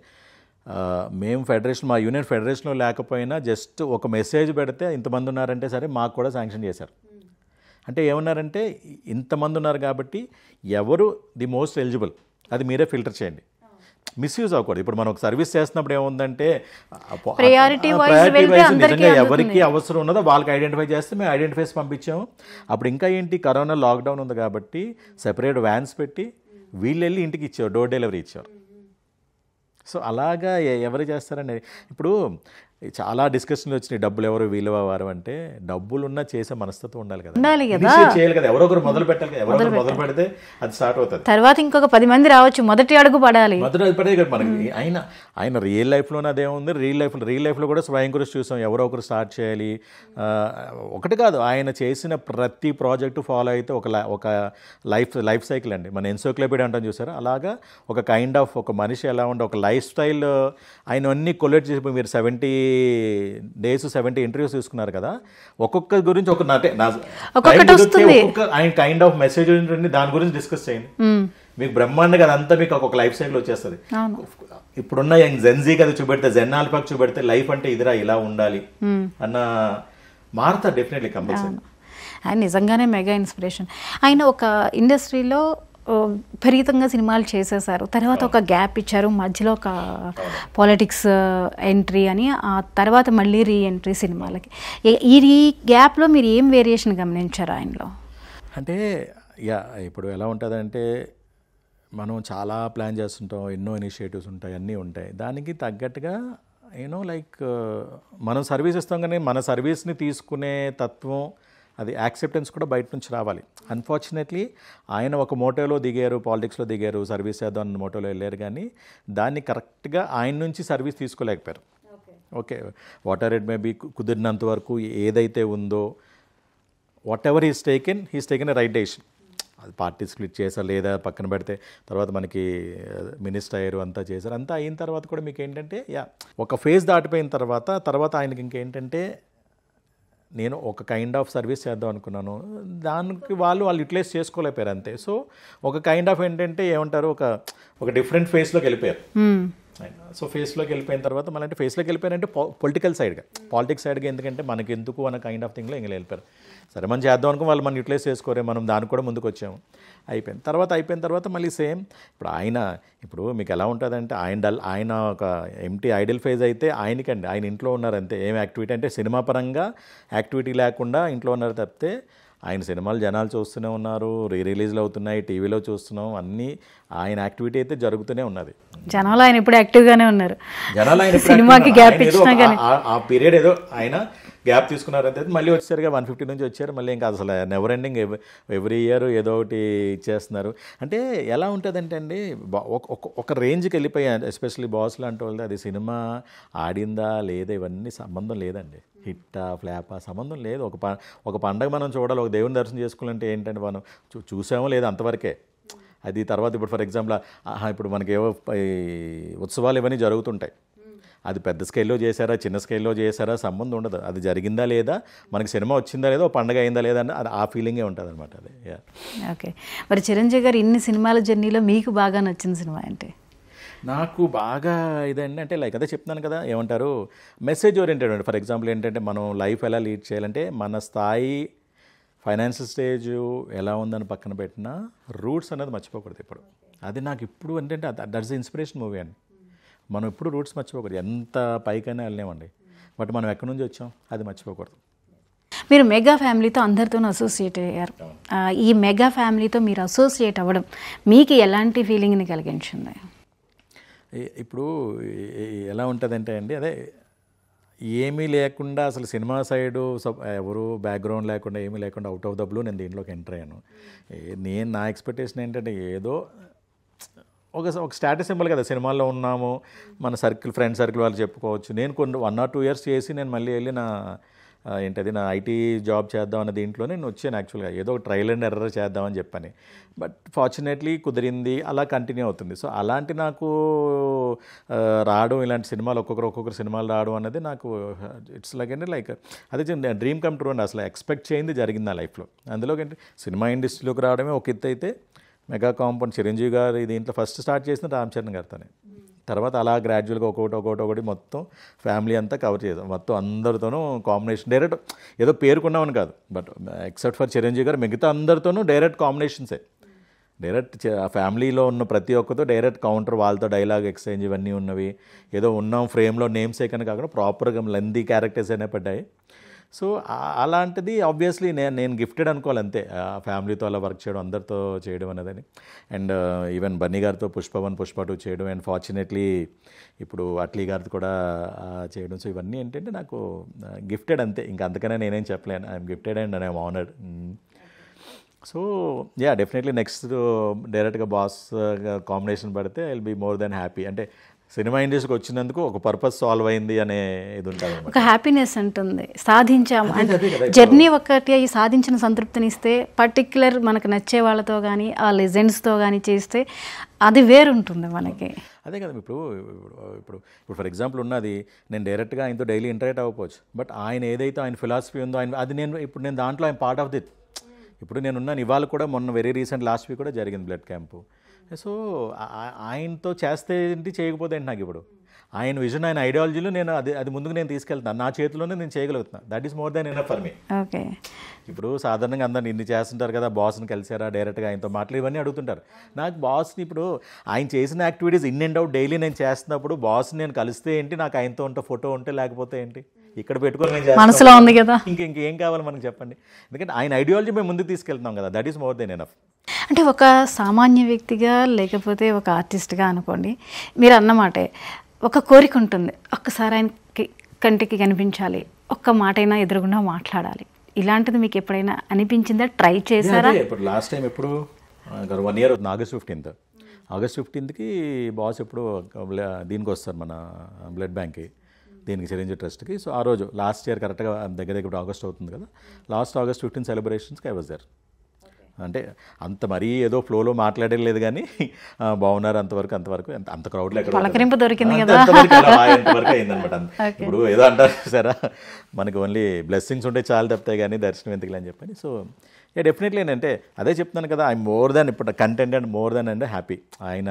[SPEAKER 2] మేము ఫెడరేషన్, మా యూనియన్ ఫెడరేషన్లో లేకపోయినా జస్ట్ ఒక మెసేజ్ పెడితే ఇంతమంది ఉన్నారంటే సరే మాకు కూడా శాంక్షన్ చేశారు. అంటే ఏమన్నారంటే ఇంతమంది ఉన్నారు కాబట్టి ఎవరు ది మోస్ట్ ఎలిజిబుల్ అది మీరే ఫిల్టర్ చేయండి, మిస్యూజ్ అవ్వకూడదు. ఇప్పుడు మనం ఒక సర్వీస్ చేస్తున్నప్పుడు ఏముందంటే నిజంగా ఎవరికి అవసరం ఉన్నదో వాళ్ళకి ఐడెంటిఫై చేస్తే మేము ఐడెంటిఫై చేసి పంపించాము. అప్పుడు ఇంకా ఏంటి, కరోనా లాక్డౌన్ ఉంది కాబట్టి సెపరేట్ వ్యాన్స్ పెట్టి వీళ్ళు వెళ్ళి ఇంటికి ఇచ్చారు, డోర్ డెలివరీ ఇచ్చారు. సో అలాగా ఎవరు చేస్తారండి? ఇప్పుడు చాలా డిస్కషన్లు వచ్చినాయి, డబ్బులు ఎవరు వీలువ వారు అంటే. డబ్బులున్నా చేసే మనస్తత్వం ఉండాలి కదా, చేయాలి కదా, ఎవరొకరు మొదలు పెట్టాలి కదా. ఎవరొకరు మొదలు పెడితే అది స్టార్ట్ అవుతుంది, తర్వాత
[SPEAKER 1] ఇంకొక 10 మంది రావచ్చు, మొదటి అడుగు పడాలి.
[SPEAKER 2] మొదటి పడే కదా మనకి. ఆయన రియల్ లైఫ్లోనే అదేముంది, రియల్ లైఫ్లో కూడా స్వయం కృషి చూసాం. ఎవరో ఒకరు స్టార్ట్ చేయాలి. ఒకటి కాదు, ఆయన చేసిన ప్రతి ప్రాజెక్టు ఫాలో అయితే ఒక లైఫ్ సైకిల్ అండి. మన ఎన్సైక్లోపీడియా అంటాం చూసారా, అలాగా ఒక కైండ్ ఆఫ్ ఒక మనిషి ఎలా ఉండే ఒక లైఫ్ స్టైల్ ఆయన అన్నీ కొలెక్ట్ చేసి మీరు 70 days 70 ఇంటర్వ్యూస్ తీసుకున్నారు కదా, ఒక్కొక్క గురించి ఆయన కైండ్ ఆఫ్ మెసేజ్ దాని గురించి డిస్కస్ చేయండి. మీకు బ్రహ్మాండంగా అదంతా మీకు ఒక లైఫ్ సైకిల్ వచ్చేస్తుంది. ఇప్పుడున్న జెన్జీ కదా చూపెడితే, జెన్ ఆల్ఫాకి చూపెడితే లైఫ్ అంటే ఇదిరా ఇలా ఉండాలి అన్న మారుతా డెఫినెట్లీ కంపల్సరీ.
[SPEAKER 1] ఆయన నిజంగానే మెగా ఇన్స్పిరేషన్. ఆయన ఒక ఇండస్ట్రీలో విపరీతంగా సినిమాలు చేసేసారు, తర్వాత ఒక గ్యాప్ ఇచ్చారు, మధ్యలో ఒక పాలిటిక్స్ ఎంట్రీ అని, ఆ తర్వాత మళ్ళీ రీఎంట్రీ సినిమాలకి. ఈ గ్యాప్లో మీరు ఏం వేరియేషన్ గమనించారు ఆయనలో?
[SPEAKER 2] అంటే ఇప్పుడు ఎలా ఉంటుందంటే మనం చాలా ప్లాన్ చేస్తుంటాం, ఎన్నో ఇనిషియేటివ్స్ ఉంటాయి, అన్నీ ఉంటాయి. దానికి తగ్గట్టుగా మనం సర్వీస్ ఇస్తాం, కానీ మన సర్వీస్ని తీసుకునే తత్వం, అది యాక్సెప్టెన్స్ కూడా బయట నుంచి రావాలి. అన్ఫార్చునేట్లీ ఆయన ఒక మోటోలో దిగారు, పాలిటిక్స్లో దిగారు, సర్వీస్ చేద్దాం అన్న మోటోలో వెళ్ళారు, కానీ దాన్ని కరెక్ట్గా ఆయన నుంచి సర్వీస్ తీసుకోలేకపోయారు. Okay, whatever it may be, కుదిరినంత వరకు ఏదైతే ఉందో whatever he's taken a right decision. అది పార్టీ స్ప్లిట్ చేశారు లేదా పక్కన పెడితే, తర్వాత మనకి మినిస్టర్ అయ్యారు, అంతా చేశారు. అంతా అయిన తర్వాత కూడా మీకు ఏంటంటే ఒక ఫేజ్ దాటిపోయిన తర్వాత ఆయనకి ఇంకేంటంటే నేను ఒక కైండ్ ఆఫ్ సర్వీస్ చేద్దాం అనుకున్నాను, దానికి వాళ్ళు యూటిలైజ్ చేసుకోలేకపోయారు అంతే. సో ఒక కైండ్ ఆఫ్ ఏంటంటే ఏమంటారు, ఒక డిఫరెంట్ ఫేస్లోకి వెళ్ళిపోయారు. సో ఫేస్లోకి వెళ్ళిపోయిన తర్వాత మళ్ళీ ఫేస్లోకి వెళ్ళిపోయారంటే పాలిటిక్స్ సైడ్గా, ఎందుకంటే మనకి ఎందుకు అన్న కైండ్ ఆఫ్ థింగ్లో ఇంకా వెళ్ళిపోయారు. సరే మనం చేద్దాం అనుకో, వాళ్ళు మనం యూటిలైజ్ చేసుకోరే, మనం దానికి కూడా ముందుకు వచ్చాము. అయిపోయిన తర్వాత మళ్ళీ సేమ్. ఇప్పుడు మీకు ఎలా ఉంటుందంటే ఆయన ఒక ఎంటీ ఐడల్ ఫేజ్ అయితే ఆయన ఇంట్లో ఉన్నారంతే, ఏం యాక్టివిటీ అంటే సినిమా పరంగా యాక్టివిటీ లేకుండా ఇంట్లో ఉన్నారు తప్పితే, ఆయన సినిమాలు జనాలు చూస్తూనే ఉన్నారు, రిలీజ్లు అవుతున్నాయి, టీవీలో చూస్తున్నాం, అన్నీ ఆయన యాక్టివిటీ అయితే జరుగుతూనే ఉన్నది.
[SPEAKER 1] జనాలు ఆయన ఇప్పుడు యాక్టివ్గానే ఉన్నారు. సినిమాకి గ్యాప్ ఇచ్చినా కానీ
[SPEAKER 2] ఆ పీరియడ్ ఏదో ఆయన గ్యాప్ తీసుకున్నారంటే మళ్ళీ వచ్చారుగా 150 నుంచి వచ్చారు, మళ్ళీ ఇంకా అసలు నెవర్ ఎండింగ్ ఎవ్రీ ఇయర్ ఏదో ఒకటి ఇచ్చేస్తున్నారు. అంటే ఎలా ఉంటుందంటే అండి, ఒక రేంజ్కి వెళ్ళిపోయాయి. ఎస్పెషల్లీ బాస్ లాంటి వాళ్ళు, అది సినిమా ఆడిందా లేదా ఇవన్నీ సంబంధం లేదండి, హిట్టా ఫ్లాపా సంబంధం లేదు. ఒక పండగ మనం చూడాలి, ఒక దేవుని దర్శనం చేసుకోవాలంటే ఏంటంటే మనం చూసామో లేదా అంతవరకే. అది తర్వాత ఇప్పుడు ఫర్ ఎగ్జాంపుల్ ఇప్పుడు మనకి ఏవో ఉత్సవాలు ఇవన్నీ జరుగుతుంటాయి, అది పెద్ద స్కేల్లో చేశారా చిన్న స్కేల్లో చేశారా సంబంధం ఉండదు, అది జరిగిందా లేదా, మనకి సినిమా వచ్చిందా లేదా, పండగ అయిందా లేదా అని అది ఆ ఫీలింగే ఉంటుంది అనమాట. అది
[SPEAKER 1] ఓకే. మరి చిరంజీవి గారు ఇన్ని సినిమాల జర్నీలో మీకు బాగా నచ్చిన సినిమా అంటే?
[SPEAKER 2] నాకు బాగా ఇదండి అంటే అదే చెప్తున్నాను కదా, ఏమంటారు మెసేజ్ ఓరియంటెడ్ అండి. ఫర్ ఎగ్జాంపుల్ ఏంటంటే మనం లైఫ్ ఎలా లీడ్ చేయాలంటే మన స్థాయి ఫైనాన్షియల్ స్టేజ్ ఎలా ఉందని పక్కన పెట్టినా రూట్స్ అనేది మర్చిపోకూడదు ఇప్పుడు. అది నాకు ఇప్పుడు ఏంటంటే దట్స్ ఇన్స్పిరేషన్ మూవీ అండి. మనం ఇప్పుడు రూట్స్ మర్చిపోకూడదు. ఎంత పైకైనా వెళ్ళామండి, బట్ మనం ఎక్కడి నుంచి వచ్చాం అది మర్చిపోకూడదు.
[SPEAKER 1] మీరు మెగా ఫ్యామిలీతో అందరితోనూ అసోసియేట్ అయ్యారు. ఈ మెగా ఫ్యామిలీతో మీరు అసోసియేట్ అవ్వడం మీకు ఎలాంటి ఫీలింగ్ని కలిగించింది?
[SPEAKER 2] ఇప్పుడు ఎలా ఉంటుందంటే అండి, అదే ఏమీ లేకుండా అసలు సినిమా సైడు ఎవరు బ్యాక్గ్రౌండ్ లేకుండా ఏమీ లేకుండా అవుట్ ఆఫ్ ద బ్లూ నేను దీంట్లోకి ఎంటర్ అయ్యాను. నేను నా ఎక్స్పెక్టేషన్ ఏంటంటే ఏదో ఒక స్టాటస్ సింబల్ కదా, సినిమాల్లో ఉన్నాము, మన సర్కిల్ ఫ్రెండ్ సర్కిల్ వాళ్ళు చెప్పుకోవచ్చు. నేను కొన్ని 1 or 2 years చేసి నేను మళ్ళీ వెళ్ళి నా ఐటీ జాబ్ చేద్దాం అన్న దీంట్లో నేను వచ్చాను. యాక్చువల్గా ఏదో ఒక ట్రయల్ అండ్ ఎర్రర్ చేద్దామని చెప్పని, బట్ ఫార్చునేట్లీ కుదిరింది, అలా కంటిన్యూ అవుతుంది. సో అలాంటి నాకు రావడం, ఇలాంటి సినిమాలు ఒక్కొక్కరు సినిమాలు రావడం అనేది నాకు ఇట్స్ లైక్ అదే డ్రీమ్ కమ్ ట్రూ అండి. అసలు ఎక్స్పెక్ట్ చేయింది జరిగింది నా లైఫ్లో. అందులోకి ఏంటి సినిమా ఇండస్ట్రీలోకి రావడమే ఒక ఎత్తు అయితే, మెగా కాంపౌండ్ చిరంజీవి గారు దీంట్లో ఫస్ట్ స్టార్ట్ చేసిన రామ్ చరణ్ గారితోనే. తర్వాత అలా గ్రాడ్యువల్గా ఒకటి మొత్తం ఫ్యామిలీ అంతా కవర్ చేద్దాం, మొత్తం అందరితోనూ కాంబినేషన్ డైరెక్ట్ ఏదో పేరుకున్నామని కాదు, బట్ ఎక్సెప్ట్ ఫర్ చిరంజీవి గారు మిగతా అందరితోనూ డైరెక్ట్ కాంబినేషన్సే. డైరెక్ట్ ఆ ఫ్యామిలీలో ఉన్న ప్రతి ఒక్కరితో డైరెక్ట్ కౌంటర్, వాళ్ళతో డైలాగ్ ఎక్స్చేంజ్ ఇవన్నీ ఉన్నవి. ఏదో ఉన్నాం ఫ్రేమ్లో నేమ్స్ అని కాకుండా ప్రాపర్గా లెందీ క్యారెక్టర్స్ అనే పడ్డాయి. సో అలాంటిది ఆబ్వియస్లీ నేను గిఫ్టెడ్ అనుకోవాలి అంతే, ఫ్యామిలీతో అలా వర్క్ చేయడం, అందరితో చేయడం అనేదని. అండ్ ఈవెన్ బన్నీ గారితో పుష్ప 1 పుష్ప 2 చేయడం, అండ్ ఫార్చునేట్లీ ఇప్పుడు అట్లీ గారితో కూడా చేయడం. సో ఇవన్నీ ఏంటంటే నాకు గిఫ్టెడ్ అంతే, ఇంకా అంతకనే నేనేం చెప్పలేను. I'm gifted and I'm honoured. So definitely next డైరెక్ట్గా బాస్ కాంబినేషన్ పడితే I will be more then happy. అంటే సినిమా ఇండస్ట్రీకి వచ్చినందుకు ఒక పర్పస్ సాల్వ్ అయింది అనే ఇది ఉంటుంది,
[SPEAKER 1] ఒక హ్యాపీనెస్ ఉంటుంది. సాధించాము అంటే జర్నీ ఒక్కటి సాధించిన సంతృప్తిని ఇస్తే, పర్టిక్యులర్ మనకు నచ్చే వాళ్ళతో కానీ ఆ లెజెండ్స్తో కానీ చేస్తే అది వేరుంటుంది మనకి.
[SPEAKER 2] అదే కదా. ఇప్పుడు ఫర్ ఎగ్జాంపుల్ ఉన్నది, నేను డైరెక్ట్గా ఆయనతో డైలీ ఇంటరాక్ట్ అవ్వకపోవచ్చు, బట్ ఆయన ఏదైతే ఆయన ఫిలాసఫీ ఉందో అది నేను దాంట్లో ఆయన పార్ట్ ఆఫ్ ది. ఇప్పుడు నేనున్నాను, ఇవాళ కూడా మొన్న వెరీ రీసెంట్ లాస్ట్ వీక్ కూడా జరిగింది బ్లడ్ క్యాంపు. సో ఆయనతో చేస్తే ఏంటి, చేయకపోతే ఏంటి, నాకు ఇప్పుడు ఆయన విజన్, ఆయన ఐడియాలజీలో నేను అది ముందుకు నేను తీసుకెళ్తాను, నా చేతిలోనే నేను చేయగలుగుతున్నాను. That is more than enough for me.
[SPEAKER 1] Okay.
[SPEAKER 2] ఇప్పుడు సాధారణంగా అందరిని ఇన్ని చేస్తుంటారు కదా, బాస్ని కలిసారా, డైరెక్ట్గా ఆయనతో మాట్లాడి ఇవన్నీ అడుగుతుంటారు. నాకు బాస్ని ఇప్పుడు ఆయన చేసిన activities in and out daily నేను చేస్తున్నప్పుడు బాస్ని నేను కలిస్తే ఏంటి, నాకు ఆయనతో ఉంటే ఫోటో ఉంటే, లేకపోతే ఏంటి, ఇక్కడ పెట్టుకొని నేను
[SPEAKER 1] మనసులో ఉంది కదా,
[SPEAKER 2] ఇంకేం కావాలి మనకు చెప్పండి. ఎందుకంటే ఆయన ఐడియాలజీ మేము ముందుకు తీసుకెళ్తున్నాం కదా, that is more than enough.
[SPEAKER 1] అంటే ఒక సామాన్య వ్యక్తిగా లేకపోతే ఒక ఆర్టిస్ట్గా అనుకోండి, మీరు అన్నమాటే ఒక కోరిక ఉంటుంది, ఒక్కసారి ఆయనకి కంటికి కనిపించాలి, ఒక్క మాటైనా ఎదురుగుండా మాట్లాడాలి. ఇలాంటిది మీకు ఎప్పుడైనా అనిపించిందా? ట్రై చేశారా?
[SPEAKER 2] ఇప్పుడు లాస్ట్ టైం ఎప్పుడు 1 year ఆగస్ట్ 15కి బాస్ ఎప్పుడు దీనికి వస్తారు, మన బ్లడ్ బ్యాంక్కి, దీనికి చిరంజీవి ట్రస్ట్కి. సో ఆ రోజు లాస్ట్ ఇయర్ కరెక్ట్గా దగ్గర ఆగస్ట్ అవుతుంది కదా, లాస్ట్ ఆగస్ట్ 15 సెలబ్రేషన్స్కి ఐ వాజ్ దేర్. అంటే అంత మరీ ఏదో ఫ్లోలో మాట్లాడలేదు కానీ బాగున్నారు అంతవరకు అంత క్రౌడ్లో
[SPEAKER 1] పలకరింపు దొరికింది కదా,
[SPEAKER 2] అంతవరకు అయిందనమాట. ఇప్పుడు ఏదో అంటారు సరే, మనకి ఓన్లీ బ్లెస్సింగ్స్ ఉంటే చాలా తప్పితే కానీ దర్శనం ఎందుకులే అని చెప్పని. సో డెఫినెట్లీ అంటే అదే చెప్తున్నాను కదా, ఐ మోర్ దాన్ ఇప్పుడు content and more than and happy. ఆయన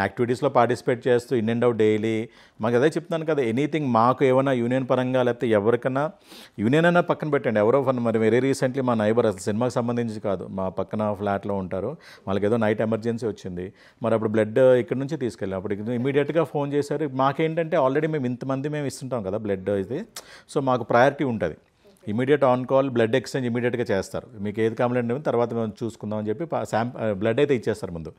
[SPEAKER 2] యాక్టివిటీస్లో పార్టిసిపేట్ చేస్తూ ఇన్ అండ్ అవుట్ డైలీ మాకు అదే చెప్తున్నాను కదా, ఎనీథింగ్ మాకు ఏమైనా యూనియన్ పరంగా లేకపోతే ఎవరికైనా యూనియన్ అయినా పక్కన పెట్టండి, ఎవరో మరి వెరీ రీసెంట్లీ మా నైబర్, అసలు సినిమాకి సంబంధించి కాదు, మా పక్కన ఫ్లాట్లో ఉంటారు, వాళ్ళకి ఏదో నైట్ ఎమర్జెన్సీ వచ్చింది, మరి అప్పుడు బ్లడ్ ఇక్కడ నుంచి తీసుకెళ్ళాం. అప్పుడు ఇమీడియట్గా ఫోన్ చేశారు. మాకేంటంటే ఆల్రెడీ మేము ఇంతమంది మేము ఇస్తుంటాం కదా బ్లడ్ అయితే, సో మాకు ప్రయారిటీ ఉంటుంది. Immediate on call blood exchange ఇమీడియట్గా చేస్తారు, మీకు ఏది కంప్లైంట్ ఏమో తర్వాత మేము చూసుకుందాం అని చెప్పి బ్లడ్ అయితే ఇచ్చేస్తారు ముందు.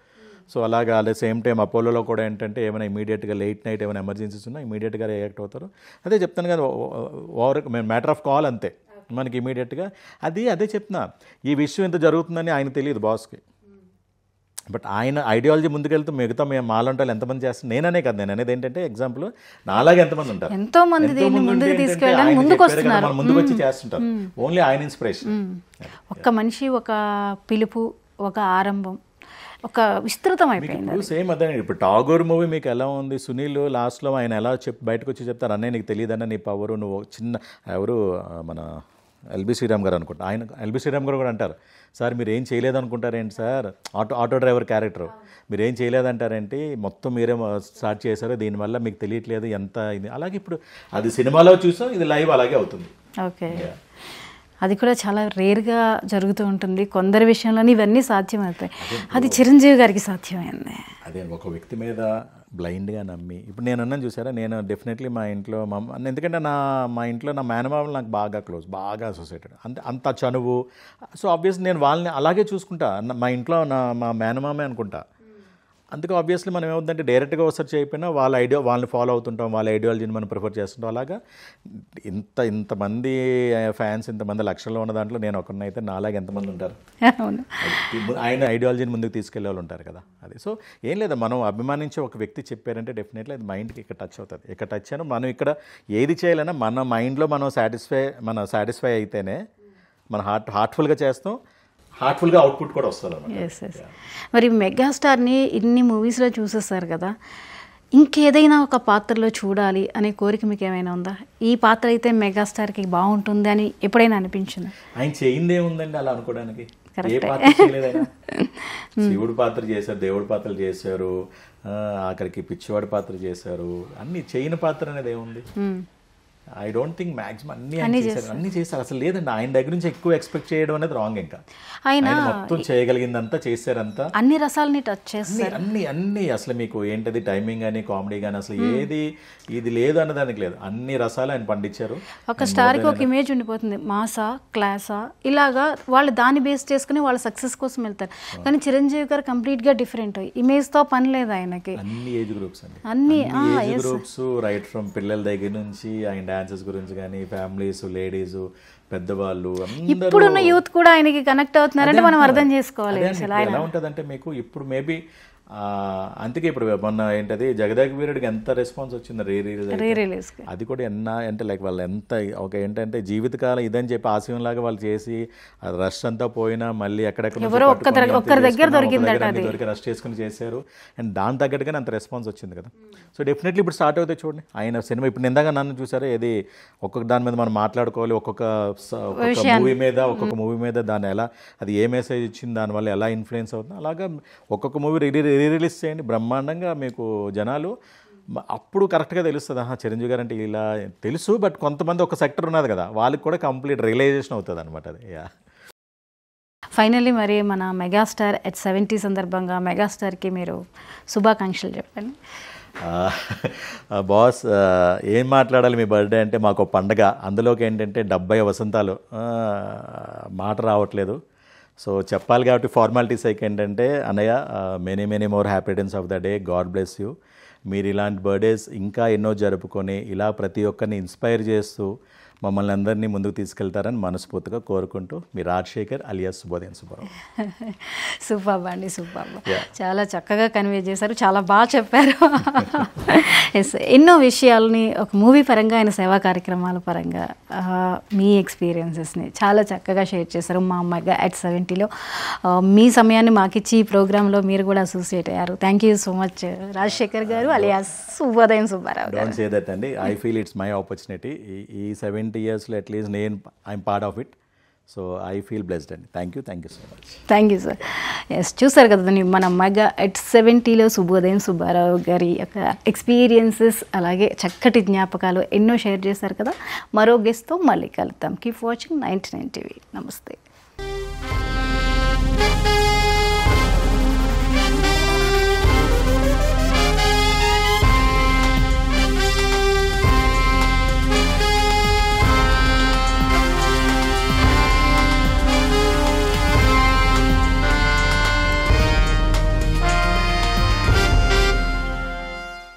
[SPEAKER 2] సో అలాగా అదే సేమ్ టైం అపోలోలో కూడా ఏంటంటే ఏమైనా ఇమీడియట్గా లేట్ నైట్ ఏమైనా ఎమర్జెన్సీస్ ఉన్నా ఇమీడియట్గా రియాక్ట్ అవుతారు. అదే చెప్తాను కదా, మ్యాటర్ ఆఫ్ కాల్ అంతే మనకి ఇమీడియట్గా. అదే చెప్తున్నా, ఈ విషయం ఎంత జరుగుతుందని ఆయన తెలియదు బాస్కి, బట్ ఆయన ఐడియాలజీ ముందుకెళ్తూ మిగతా మేము మాలంటారు ఎంతమంది చేస్తారు, నేననే కదా, నేను అనేది ఏంటంటే ఎగ్జాంపుల్ నాలాగే ఎంతమంది ఉంటారు,
[SPEAKER 1] ఎంతో మంది ముందుకు
[SPEAKER 2] వచ్చి చేస్తుంటారు, ఓన్లీ ఆయన ఇన్స్పిరేషన్.
[SPEAKER 1] ఒక్క మనిషి, ఒక పిలుపు, ఒక ఆరంభం, ఒక విస్తృతం అయిపోయింది.
[SPEAKER 2] సేమ్ అదే. ఇప్పుడు టాగోర్ మూవీ మీకు ఎలా ఉంది, సునీల్ లాస్ట్లో ఆయన ఎలా బయటకు వచ్చి చెప్తారు, అన్నయ్య నీకు తెలియదన్న నీ పవరు, నువ్వు చిన్న ఎవరు మన ఎల్బి శ్రీరామ్ గారు అనుకుంటా, ఆయన ఎల్బి శ్రీరామ్ గారు కూడా అంటారు, సార్ మీరు ఏం చేయలేదనుకుంటారేంటి సార్, ఆటో డ్రైవర్ క్యారెక్టర్ మీరు ఏం చేయలేదంటారేంటి, మొత్తం మీరే స్టార్ట్ చేశారు, దీనివల్ల మీకు తెలియట్లేదు ఎంత ఇది. అలాగే ఇప్పుడు అది సినిమాలో చూసాం, ఇది లైవ్ అలాగే అవుతుంది.
[SPEAKER 1] ఓకే. అది కూడా చాలా రేర్గా జరుగుతూ ఉంటుంది. కొందరి విషయంలోనే ఇవన్నీ సాధ్యమవుతాయి. అది చిరంజీవి గారికి సాధ్యమైంది.
[SPEAKER 2] అదే ఒక వ్యక్తి మీద బ్లైండ్గా నమ్మి, ఇప్పుడు నేను అన్నాను చూసారా, నేను డెఫినెట్లీ మా ఇంట్లో ఎందుకంటే మా ఇంట్లో నా మేనమామలు నాకు బాగా క్లోజ్, బాగా అసోసియేటెడ్, అంత చనువు. సో ఆబ్వియస్లీ నేను వాళ్ళని అలాగే చూసుకుంటా. మా ఇంట్లో మా మేనమామే అనుకుంటా. అందుకే ఆబ్వియస్లీ మనం ఏమవుతుందంటే డైరెక్ట్గా ఒకసారి చేయకపోయినా వాళ్ళని ఫాలో అవుతుంటాం, వాళ్ళ ఐడియాలజీని మనం ప్రిఫర్ చేస్తుంటాం. అలాగా ఇంతమంది ఫ్యాన్స్, ఇంతమంది లక్షల్లో ఉన్న దాంట్లో నేను ఒకరినైతే నాలాగా ఎంతమంది ఉంటారు. ఆయన ఐడియాలజీని ముందుకు తీసుకెళ్లే వాళ్ళు ఉంటారు కదా. అది సో ఏం లేదా, మనం అభిమానించే ఒక వ్యక్తి చెప్పారంటే డెఫినెట్లీ అది మైండ్కి ఇక్కడ టచ్ అవుతుంది. ఇక్కడ టచ్ అయినా మనం ఇక్కడ ఏది చేయాలన్నా మన మైండ్లో మనం సాటిస్ఫై అయితేనే మన హార్ట్ఫుల్గా చేస్తాం, హార్ట్ఫుల్గా అవుట్పుట్ కూడా వస్తుంది.
[SPEAKER 1] మరి మెగాస్టార్ని ఇన్ని మూవీస్లో చూసేస్తారు కదా, ఇంకేదైనా ఒక పాత్రలో చూడాలి అనే కోరిక మీకు ఏమైనా ఉందా? ఈ పాత్ర అయితే మెగాస్టార్కి బాగుంటుంది అని ఎప్పుడైనా అనిపించింది?
[SPEAKER 2] ఆయన చేయిందే ఉందండి అలా అనుకోవడానికి. ఏ పాత్ర చేయలేదైనా. శివుడు పాత్ర చేశారు, దేవుడి పాత్రలు చేశారు, ఆఖరికి పిచ్చివాడి పాత్ర చేశారు. అన్ని చేయని పాత్ర అనేది ఏముంది? ఐ డోంట్ థింక్ మ్యాక్సిమం అన్ని చేశారు. అసలు లేదండి, ఆయన దగ్గర నుంచి ఎక్కువ ఎక్స్పెక్ట్ చేయడం అనేది రాంగ్. ఇంకా ఆయన మొత్తం చేయగలిగిందంతా చేశారంతా,
[SPEAKER 1] అన్ని రసాలని టచ్ చేస్తారు.
[SPEAKER 2] అన్ని అసలు మీకు ఏంటది టైమింగ్ కానీ కామెడీ కానీ అసలు ఏది ఇది లేదు అన్నదానికి లేదు, అన్ని రసాలు ఆయన పండించారు.
[SPEAKER 1] ఒక స్టార్కి ఒక ఇమేజ్ ఉండిపోతుంది, మాసా క్లాసా ఇలాగా వాళ్ళు దాన్ని బేస్ చేసుకుని వాళ్ళ సక్సెస్ కోసం వెళ్తారు. కానీ చిరంజీవి గారు కంప్లీట్గా డిఫరెంట్, ఇమేజ్తో పని లేదు ఆయనకి.
[SPEAKER 2] అన్ని ఏజ్ గ్రూప్స్ అండి,
[SPEAKER 1] అన్ని
[SPEAKER 2] ఏజ్ గ్రూప్స్, రైట్ ఫ్రమ్ పిల్లల దగ్గర నుంచి ఆయన డాన్సెస్ గురించి కానీ, ఫ్యామిలీస్, లేడీస్, పెద్దవాళ్ళు,
[SPEAKER 1] ఇప్పుడున్న యూత్ కూడా ఆయనకి కనెక్ట్ అవుతున్నారంటే మనం అర్థం చేసుకోవాలి.
[SPEAKER 2] ఎలా ఉంటుందంటే మీకు ఇప్పుడు మేబీ అందుకే ఇప్పుడు మొన్న ఏంటది జగదేక వీరుడికి ఎంత రెస్పాన్స్ వచ్చింది రీరిలీజ్. అది కూడా అంటే లైక్ వాళ్ళు ఎంత ఒక ఏంటంటే జీవితకాలం ఇదని చెప్పి ఆశయంలాగా వాళ్ళు చేసి రష్ అంతా పోయినా మళ్ళీ ఎక్కడెక్కడ దొరికి రష్ చేసుకుని చేశారు. అండ్ దాని తగ్గట్టుగానే అంత రెస్పాన్స్ వచ్చింది కదా. సో డెఫినెట్లీ ఇప్పుడు స్టార్ట్ అవుతాయి చూడండి ఆయన సినిమా. ఇప్పుడు ఇందాక నన్ను చూసారా, ఏది ఒక్కొక్క దాని మీద మనం మాట్లాడుకోవాలి, ఒక్కొక్క మూవీ మీద దాన్ని ఎలా, అది ఏ మెసేజ్ ఇచ్చింది, దానివల్ల ఎలా ఇన్ఫ్లుయెన్స్ అవుతుంది, అలాగా ఒక్కొక్క మూవీ రిలీజ్ చేయండి బ్రహ్మాండంగా. మీకు జనాలు అప్పుడు కరెక్ట్గా తెలుస్తుంది, చిరంజీవి గారు అంటే ఇలా తెలుసు. బట్ కొంతమంది ఒక సెక్టర్ ఉన్నది కదా, వాళ్ళకి కూడా కంప్లీట్ రియలైజేషన్ అవుతుంది అనమాట అది.
[SPEAKER 1] ఫైనల్లీ మరి మన మెగాస్టార్ at 70 సందర్భంగా మెగాస్టార్కి మీరు శుభాకాంక్షలు చెప్పండి.
[SPEAKER 2] బాస్ ఏం మాట్లాడాలి, మీ బర్త్డే అంటే మాకు పండగ, అందులోకి ఏంటంటే 70 వసంతాలు, మాట రావట్లేదు. సో చెప్పాలి కాబట్టి ఫార్మాలిటీస్ ఏంటంటే అన్నయ్య, many more happy returns of the day, God bless you. మీరు ఇలాంటి బర్త్డేస్ ఇంకా ఎన్నో జరుపుకొని ఇలా ప్రతి ఒక్కరిని ఇన్స్పైర్ చేస్తూ మమ్మల్ని అందరినీ ముందుకు తీసుకెళ్తారని మనస్ఫూర్తిగా కోరుకుంటూ, మీ రాజశేఖర్ అలియాస్ శుభోదయం సుబ్బారావు.
[SPEAKER 1] సూపర్ అండి, సూపర్. చాలా చక్కగా కన్వే చేశారు, చాలా బాగా చెప్పారు. ఎస్, ఎన్నో విషయాలని ఒక మూవీ పరంగా, ఆయన సేవా కార్యక్రమాల పరంగా మీ ఎక్స్పీరియన్సెస్ని చాలా చక్కగా షేర్ చేశారు. మా మెగా at 70లో మీ సమయాన్ని మాకిచ్చి ఈ ప్రోగ్రాంలో మీరు కూడా అసోసియేట్ అయ్యారు. Thank you so much Rajasekhar గారు alias Subhodayam Subbarao.
[SPEAKER 2] Don't say that అండి, I feel it's my opportunity. ఈ 70 yearsలో at least I'm part of it. So I feel blessed అండి. Thank you so much.
[SPEAKER 1] Thank you sir. Yes, చూసారు కదా మన మెగా at 70లో శుభోదయం సుబ్బారావు గారి యొక్క ఎక్స్పీరియన్సెస్, అలాగే చక్కటి జ్ఞాపకాలు ఎన్నో షేర్ చేశారు కదా. మరో గెస్ట్తో మళ్ళీ కలుద్దాం. Keep watching 99 TV. నమస్తే.